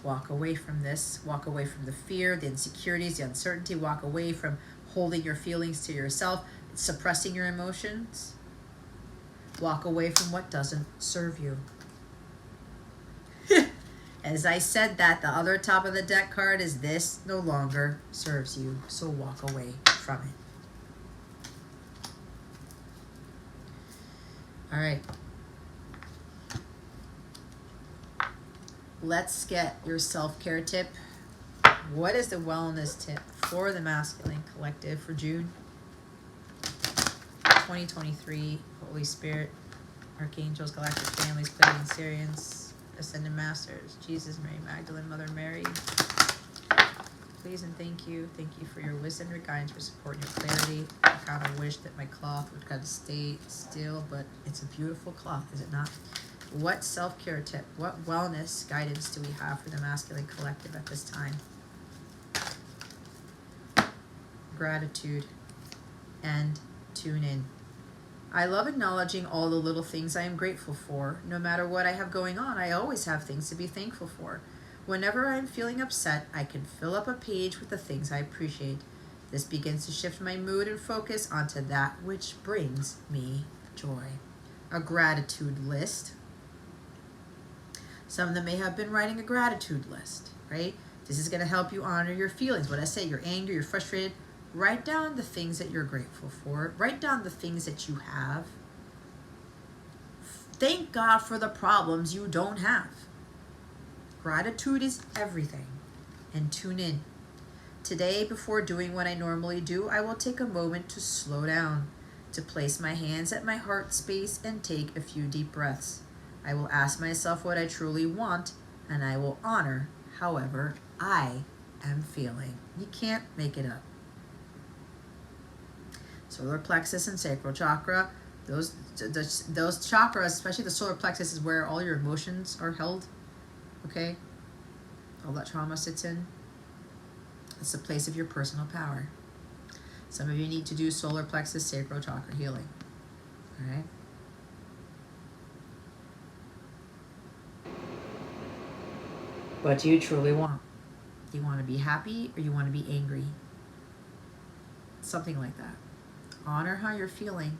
Walk away from this. Walk away from the fear, the insecurities, the uncertainty. Walk away from holding your feelings to yourself, suppressing your emotions. Walk away from what doesn't serve you. As I said that, the other top of the deck card is this no longer serves you, so walk away from it. All right. Let's get your self-care tip. What is the wellness tip for the masculine collective for June 2023? Holy Spirit, Archangels, Galactic Families, Pleiadian Syrians, Ascended Masters, Jesus, Mary Magdalene, Mother Mary. Please and thank you. Thank you for your wisdom, your guidance, for support and your clarity. I kind of wish that my cloth would kind of stay still, but it's a beautiful cloth, is it not? What self-care tip, what wellness guidance do we have for the masculine collective at this time? Gratitude and tune in. I love acknowledging all the little things I am grateful for. No matter what I have going on, I always have things to be thankful for. Whenever I am feeling upset, I can fill up a page with the things I appreciate. This begins to shift my mood and focus onto that which brings me joy. A gratitude list. Some of them may have been writing a gratitude list, right? This is going to help you honor your feelings. What I say, you're angry, you're frustrated. Write down the things that you're grateful for. Write down the things that you have. Thank God for the problems you don't have. Gratitude is everything. And tune in. Today, before doing what I normally do, I will take a moment to slow down, to place my hands at my heart space and take a few deep breaths. I will ask myself what I truly want and I will honor however I am feeling. You can't make it up. Solar plexus and sacral chakra, those chakras, especially the solar plexus, is where all your emotions are held. Okay? All that trauma sits in. It's the place of your personal power. Some of you need to do solar plexus sacral chakra healing. All right? What do you truly want? Do you want to be happy or you want to be angry? Something like that. Honor how you're feeling,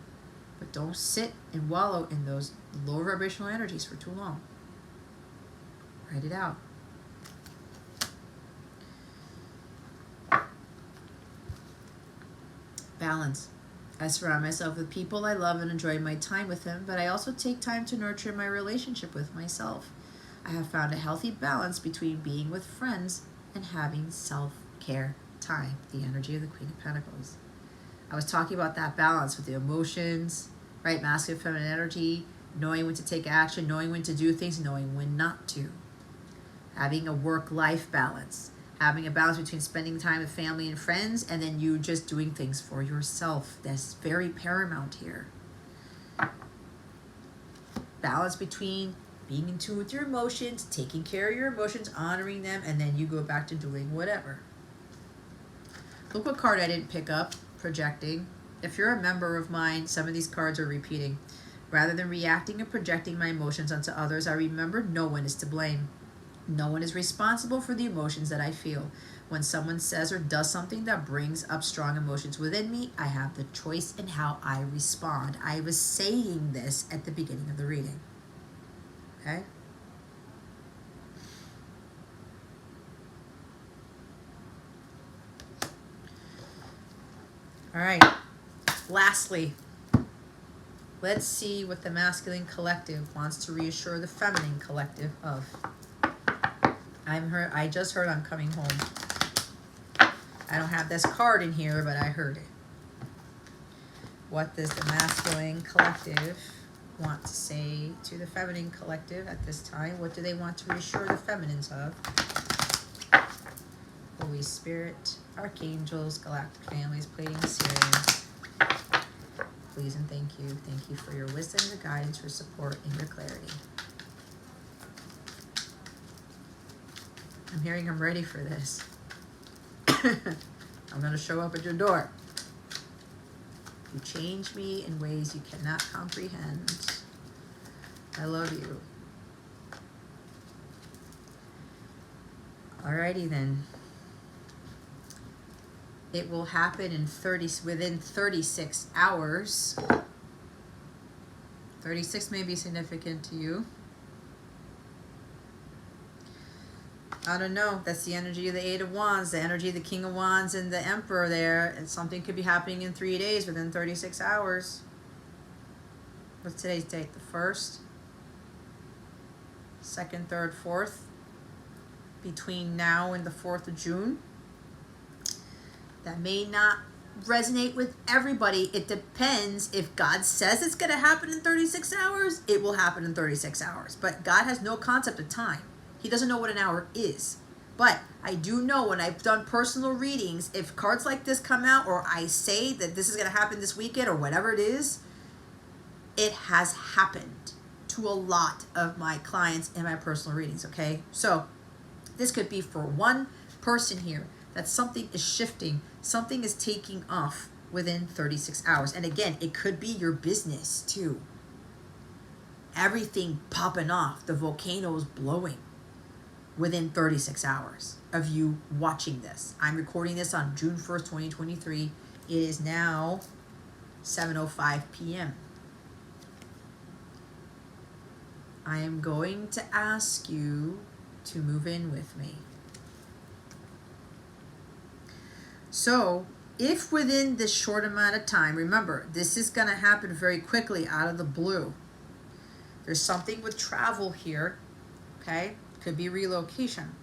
but don't sit and wallow in those low vibrational energies for too long. Write it out. Balance. I surround myself with people I love and enjoy my time with them, but I also take time to nurture my relationship with myself. I have found a healthy balance between being with friends and having self-care time, the energy of the Queen of Pentacles. I was talking about that balance with the emotions, right? Masculine, feminine energy, knowing when to take action, knowing when to do things, knowing when not to. Having a work-life balance. Having a balance between spending time with family and friends and then you just doing things for yourself. That's very paramount here. Balance between being in tune with your emotions, taking care of your emotions, honoring them, and then you go back to doing whatever. Look what card I didn't pick up. Projecting. If you're a member of mine, some of these cards are repeating. Rather than reacting and projecting my emotions onto others, I remember no one is to blame. No one is responsible for the emotions that I feel. When someone says or does something that brings up strong emotions within me, I have the choice in how I respond. I was saying this at the beginning of the reading. Okay? All right. Lastly, let's see what the masculine collective wants to reassure the feminine collective of. I just heard I'm coming home. I don't have this card in here, but I heard it. What does the masculine collective want to say to the feminine collective at this time? What do they want to reassure the feminines of? Holy Spirit, archangels, galactic families, plating series. Please and thank you. Thank you for your wisdom, your guidance, your support, and your clarity. I'm hearing I'm ready for this. I'm going to show up at your door. You change me in ways you cannot comprehend. I love you. Alrighty then. It will happen in within 36 hours. 36 may be significant to you. I don't know. That's the energy of the Eight of Wands, the energy of the King of Wands and the Emperor there. And something could be happening in 3 days within 36 hours. What's today's date? The 1st? 2nd, 3rd, 4th? Between now and the 4th of June. That may not resonate with everybody. It depends. If God says it's going to happen in 36 hours, it will happen in 36 hours. But God has no concept of time. He doesn't know what an hour is. But I do know when I've done personal readings, if cards like this come out or I say that this is going to happen this weekend or whatever it is, it has happened to a lot of my clients in my personal readings, okay? So this could be for one person here that something is shifting, something is taking off within 36 hours. And again, it could be your business too. Everything popping off, the volcanoes blowing within 36 hours of you watching this. I'm recording this on June 1st, 2023. It is now 7:05 p.m. I am going to ask you to move in with me. So, if within this short amount of time, remember, this is going to happen very quickly out of the blue. There's something with travel here, okay? Could be relocation.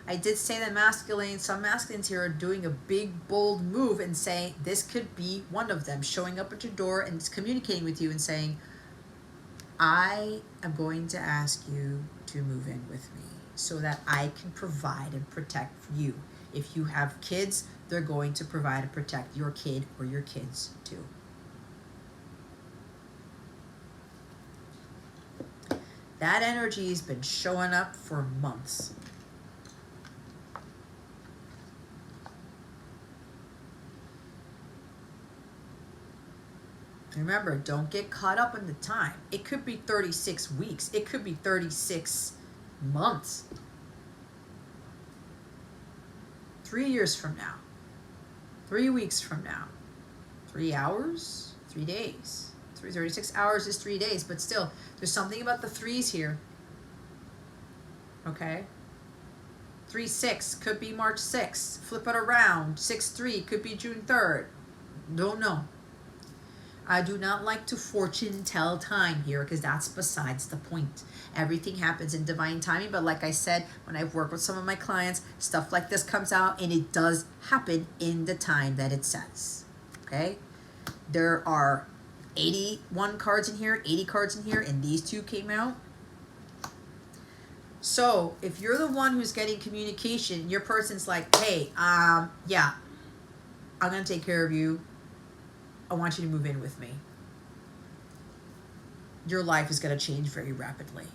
I did say that some masculines here are doing a big, bold move and saying this could be one of them, showing up at your door and communicating with you and saying, I am going to ask you to move in with me. so that I can provide and protect you. If you have kids, they're going to provide and protect your kid or your kids too. That energy has been showing up for months. Remember, don't get caught up in the time. It could be 36 weeks. It could be 36 months. 3 years from now. 3 weeks from now. 3 hours? 3 days. 36 hours is 3 days, but still, there's something about the threes here. Okay? 3/6 could be March 6th. Flip it around. 6/3 could be June 3rd. Don't know. I do not like to fortune tell time here because that's besides the point. Everything happens in divine timing, but like I said, when I've worked with some of my clients, stuff like this comes out and it does happen in the time that it says. Okay? There are 81 cards in here, 80 cards in here, and these two came out. So if you're the one who's getting communication, your person's like, hey, yeah, I'm going to take care of you. I want you to move in with me. Your life is going to change very rapidly.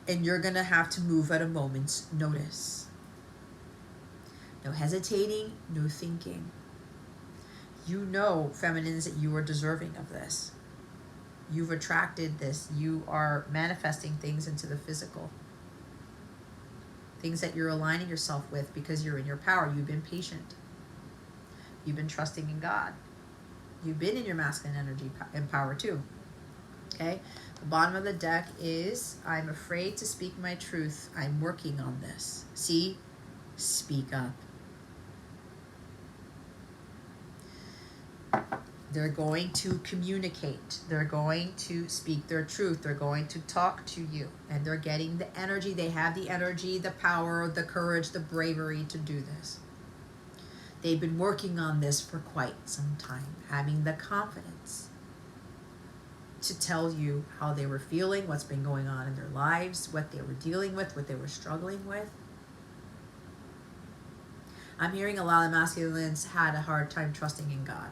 And you're going to have to move at a moment's notice. No hesitating, no thinking. You know, feminines, that you are deserving of this. You've attracted this. You are manifesting things into the physical. Things that you're aligning yourself with because you're in your power. You've been patient. You've been trusting in God. You've been in your masculine energy and power too. Okay? The bottom of the deck is, I'm afraid to speak my truth. I'm working on this. See? Speak up. They're going to communicate. They're going to speak their truth. They're going to talk to you. And they're getting the energy. They have the energy, the power, the courage, the bravery to do this. They've been working on this for quite some time, having the confidence to tell you how they were feeling, what's been going on in their lives, what they were dealing with, what they were struggling with. I'm hearing a lot of masculines had a hard time trusting in God.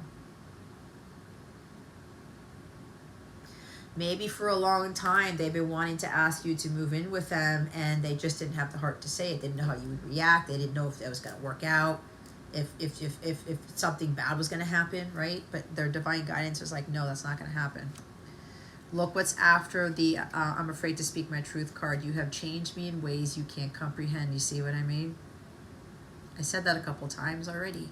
Maybe for a long time they've been wanting to ask you to move in with them and they just didn't have the heart to say it. They didn't know how you would react. They didn't know if that was going to work out. If something bad was going to happen, right? But their divine guidance was like, no, that's not going to happen. Look what's after the I'm afraid to speak my truth card. You have changed me in ways you can't comprehend. You see what I mean? I said that a couple times already.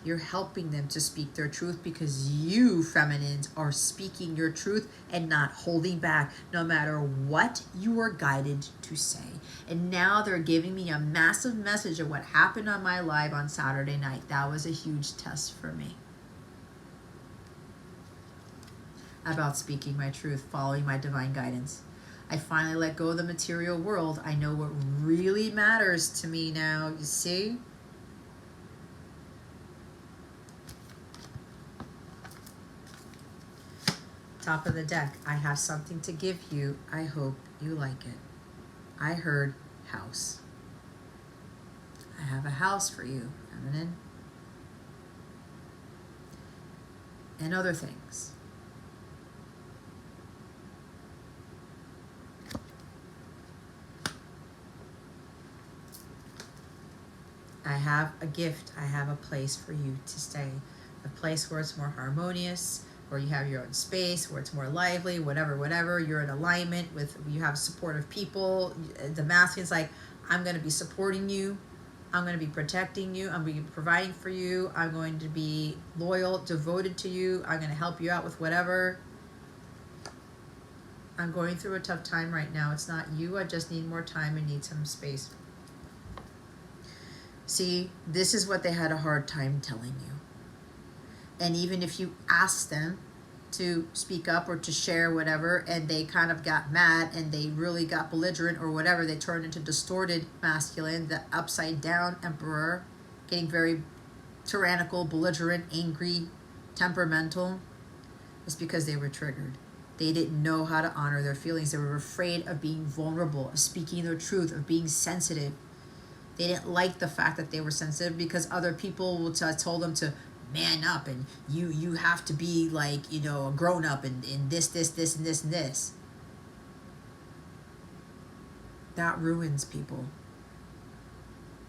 You're helping them to speak their truth because you, feminines, are speaking your truth and not holding back no matter what you are guided to say. And now they're giving me a massive message of what happened on my live on Saturday night. That was a huge test for me. About speaking my truth, following my divine guidance. I finally let go of the material world. I know what really matters to me now, you see? Top of the deck, I have something to give you. I hope you like it. I heard house. I have a house for you, feminine. And other things. I have a gift. I have a place for you to stay. A place where it's more harmonious, where you have your own space, where it's more lively, whatever, you're in alignment with, you have supportive people. The masculine's like, I'm going to be supporting you. I'm going to be protecting you. I'm going to be providing for you. I'm going to be loyal, devoted to you. I'm going to help you out with whatever. I'm going through a tough time right now. It's not you. I just need more time and need some space. See, this is what they had a hard time telling you. And even if you ask them to speak up or to share whatever, and they kind of got mad and they really got belligerent or whatever, they turned into distorted masculine, the upside down emperor, getting very tyrannical, belligerent, angry, temperamental, it's because they were triggered. They didn't know how to honor their feelings. They were afraid of being vulnerable, of speaking their truth, of being sensitive. They didn't like the fact that they were sensitive because other people told them to man up, and you have to be like, a grown up, and this, and this, and this. That ruins people.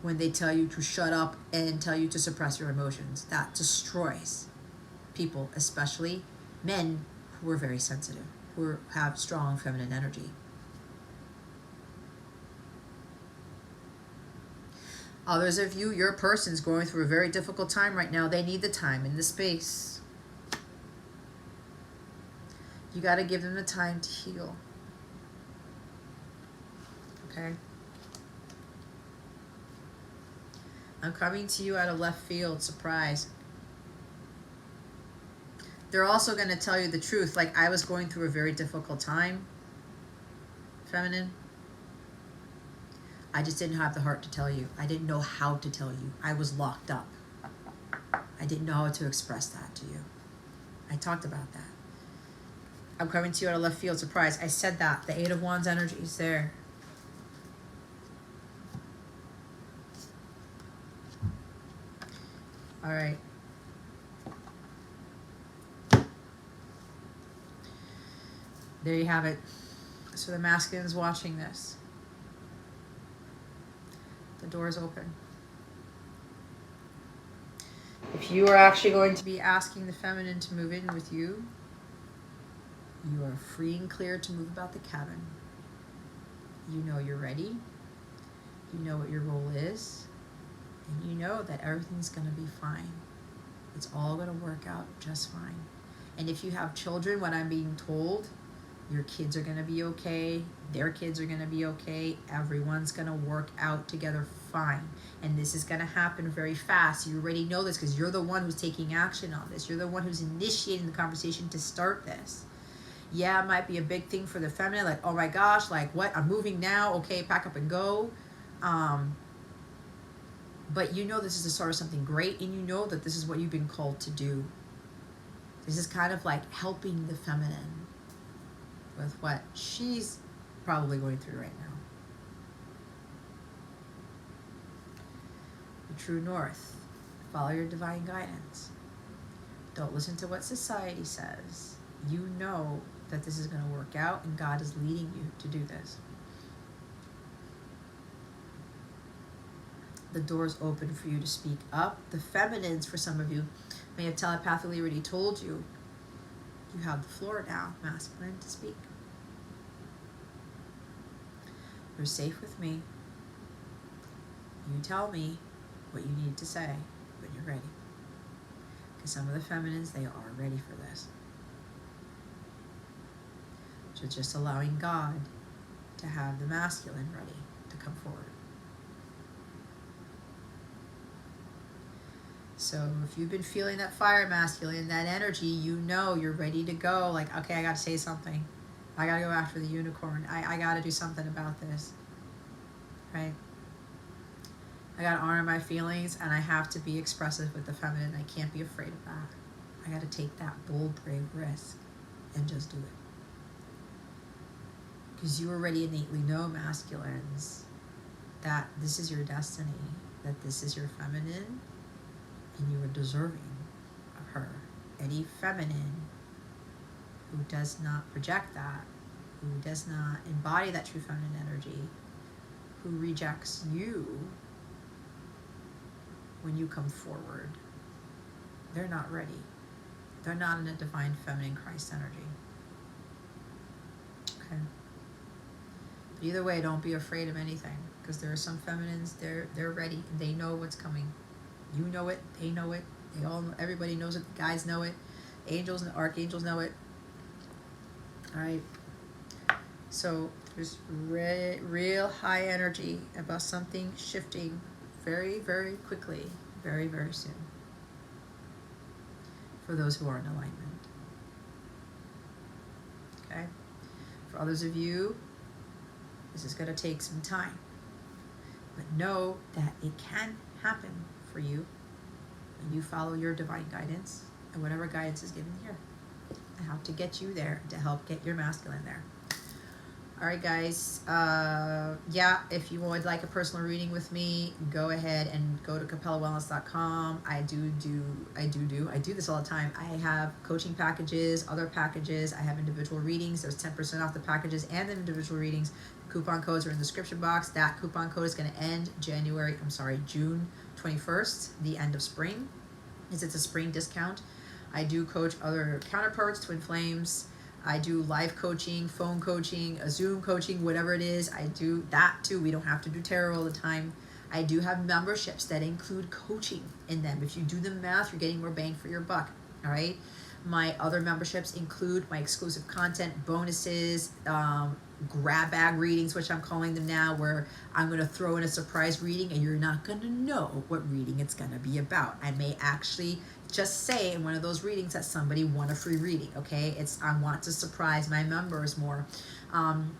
When they tell you to shut up and tell you to suppress your emotions, that destroys people, especially men who are very sensitive, who have strong feminine energy. Others of you, your person's going through a very difficult time right now. They need the time and the space. You got to give them the time to heal. Okay? I'm coming to you out of left field, surprise. They're also going to tell you the truth, like, I was going through a very difficult time, feminine. I just didn't have the heart to tell you. I didn't know how to tell you. I was locked up. I didn't know how to express that to you. I talked about that. I'm coming to you out of left field, surprise. I said that. The Eight of Wands energy is there. All right. There you have it. So the masculine's watching this. The door is open. If you are actually going to be asking the feminine to move in with you, you are free and clear to move about the cabin. You know you're ready. You know what your role is. And you know that everything's going to be fine. It's all going to work out just fine. And if you have children, what I'm being told, your kids are going to be okay. Their kids are going to be okay. Everyone's going to work out together fine. And this is going to happen very fast. You already know this because you're the one who's taking action on this. You're the one who's initiating the conversation to start this. Yeah, it might be a big thing for the feminine. Like, oh my gosh, like what? I'm moving now. Okay, pack up and go. But you know this is the start of something great, and you know that this is what you've been called to do. This is kind of like helping the feminine with what she's probably going through right now. The true north. Follow your divine guidance. Don't listen to what society says. You know that this is going to work out, and God is leading you to do this. The door's open for you to speak up. The feminines, for some of you, may have telepathically already told you, you have the floor now, masculine, to speak. You're safe with me. You tell me what you need to say when you're ready. Because some of the feminines, they are ready for this. So just allowing God to have the masculine ready to come forward. So if you've been feeling that fire masculine, that energy, you know you're ready to go. Like, okay, I got to say something. I got to go after the unicorn. I got to do something about this. Right? I got to honor my feelings, and I have to be expressive with the feminine. I can't be afraid of that. I got to take that bold, brave risk and just do it. Because you already innately know, masculines, that this is your destiny, that this is your feminine, and you are deserving of her. Any feminine who does not project that, who does not embody that true feminine energy, who rejects you when you come forward, they're not ready. They're not in a divine feminine Christ energy. Okay. But either way, don't be afraid of anything, because there are some feminines, they're ready. They know what's coming. You know it. They know it. They all know. Everybody knows it. The guys know it. Angels and archangels know it. All right. So there's real high energy about something shifting very, very quickly, very, very soon. For those who are in alignment. Okay. For others of you, this is going to take some time. But know that it can happen for you when you follow your divine guidance and whatever guidance is given here. how to get you there, to help get your masculine there. All right, guys. Yeah, if you would like a personal reading with me, go ahead and go to capellawellness.com. I do this all the time. I have coaching packages, other packages. I have individual readings. There's 10% off the packages and the individual readings. Coupon codes are in the description box. That coupon code is going to end June 21st, the end of spring. It's a spring discount. I do coach other counterparts, twin flames. I do live coaching, phone coaching, a Zoom coaching, whatever it is. I do that too. We don't have to do tarot all the time. I do have memberships that include coaching in them. If you do the math, you're getting more bang for your buck. All right. My other memberships include my exclusive content, bonuses, grab bag readings, which I'm calling them now, where I'm going to throw in a surprise reading and you're not going to know what reading it's going to be about. I may actually just say in one of those readings that somebody won a free reading. Okay, I want to surprise my members more.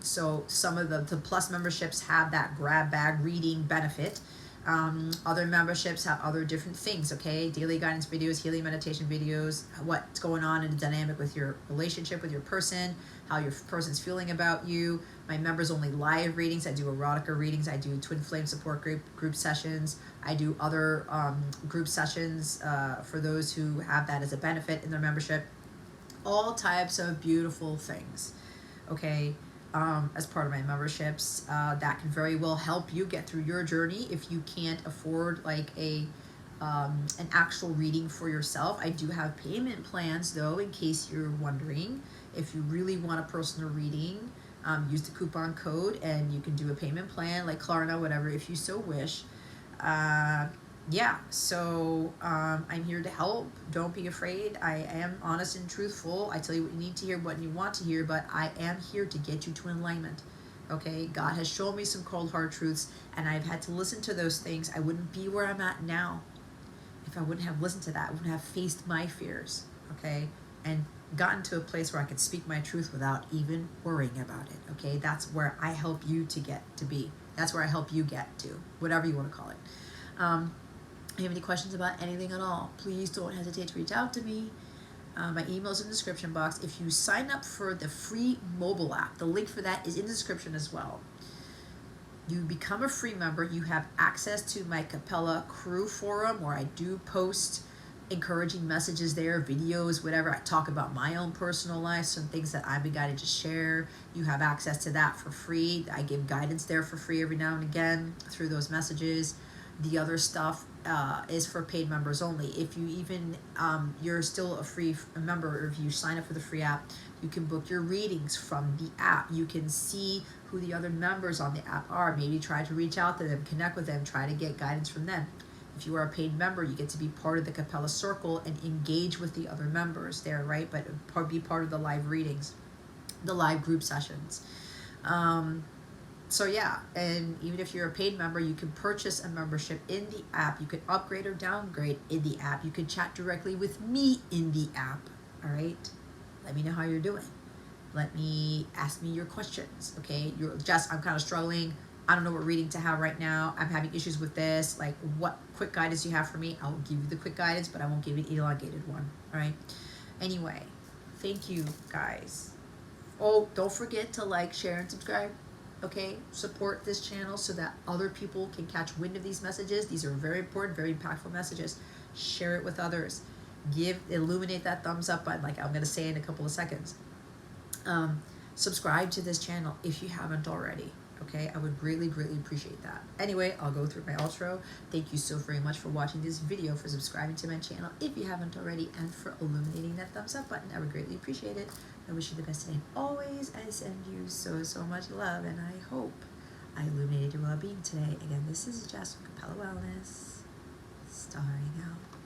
So some of the plus memberships have that grab bag reading benefit. Other memberships have other different things. Okay, daily guidance videos, healing meditation videos, what's going on in the dynamic with your relationship with your person, how your person's feeling about you. My members only live readings. I do erotica readings. I do twin flame support group sessions. I do other group sessions for those who have that as a benefit in their membership. All types of beautiful things, okay, as part of my memberships. That can very well help you get through your journey if you can't afford like an actual reading for yourself. I do have payment plans though, in case you're wondering. If you really want a personal reading, use the coupon code and you can do a payment plan like Klarna, whatever, if you so wish. Yeah, so I'm here to help. Don't be afraid. I am honest and truthful. I tell you what you need to hear, what you want to hear, but I am here to get you to enlightenment. Okay, God has shown me some cold hard truths and I've had to listen to those things. I wouldn't be where I'm at now if I wouldn't have listened to that. I wouldn't have faced my fears, okay, and gotten to a place where I could speak my truth without even worrying about it. Okay, that's where I help you to get to be. That's where I help you get to, whatever you want to call it. If you have any questions about anything at all, please don't hesitate to reach out to me. My email's in the description box. If you sign up for the free mobile app, the link for that is in the description as well. You become a free member. You have access to my Capella crew forum where I do post encouraging messages there, videos, whatever. I talk about my own personal life, some things that I've been guided to share. You have access to that for free. I give guidance there for free every now and again through those messages. The other stuff is for paid members only. If you even, you're still a free member, or if you sign up for the free app, you can book your readings from the app. You can see who the other members on the app are. Maybe try to reach out to them, connect with them, try to get guidance from them. If you are a paid member, you get to be part of the Capella circle and engage with the other members there, right? But be part of the live readings, the live group sessions. So yeah, and even if you're a paid member, you can purchase a membership in the app. You can upgrade or downgrade in the app. You can chat directly with me in the app, all right? Let me know how you're doing. Ask me your questions, okay? I'm kind of struggling. I don't know what reading to have right now. I'm having issues with this. Like, what quick guidance do you have for me? I'll give you the quick guidance, but I won't give you an elongated one, all right? Anyway, thank you, guys. Oh, don't forget to like, share, and subscribe. Okay, support this channel so that other people can catch wind of these messages. These are very important, very impactful messages. Share it with others. Illuminate that thumbs up button, like I'm going to say in a couple of seconds. Subscribe to this channel if you haven't already. Okay, I would greatly, greatly appreciate that. Anyway, I'll go through my outro. Thank you so very much for watching this video, for subscribing to my channel if you haven't already, and for illuminating that thumbs up button. I would greatly appreciate it. I wish you the best today. Always, I send you so, so much love, and I hope I illuminated your well-being today. Again, this is Jess from Capella Wellness, starring out.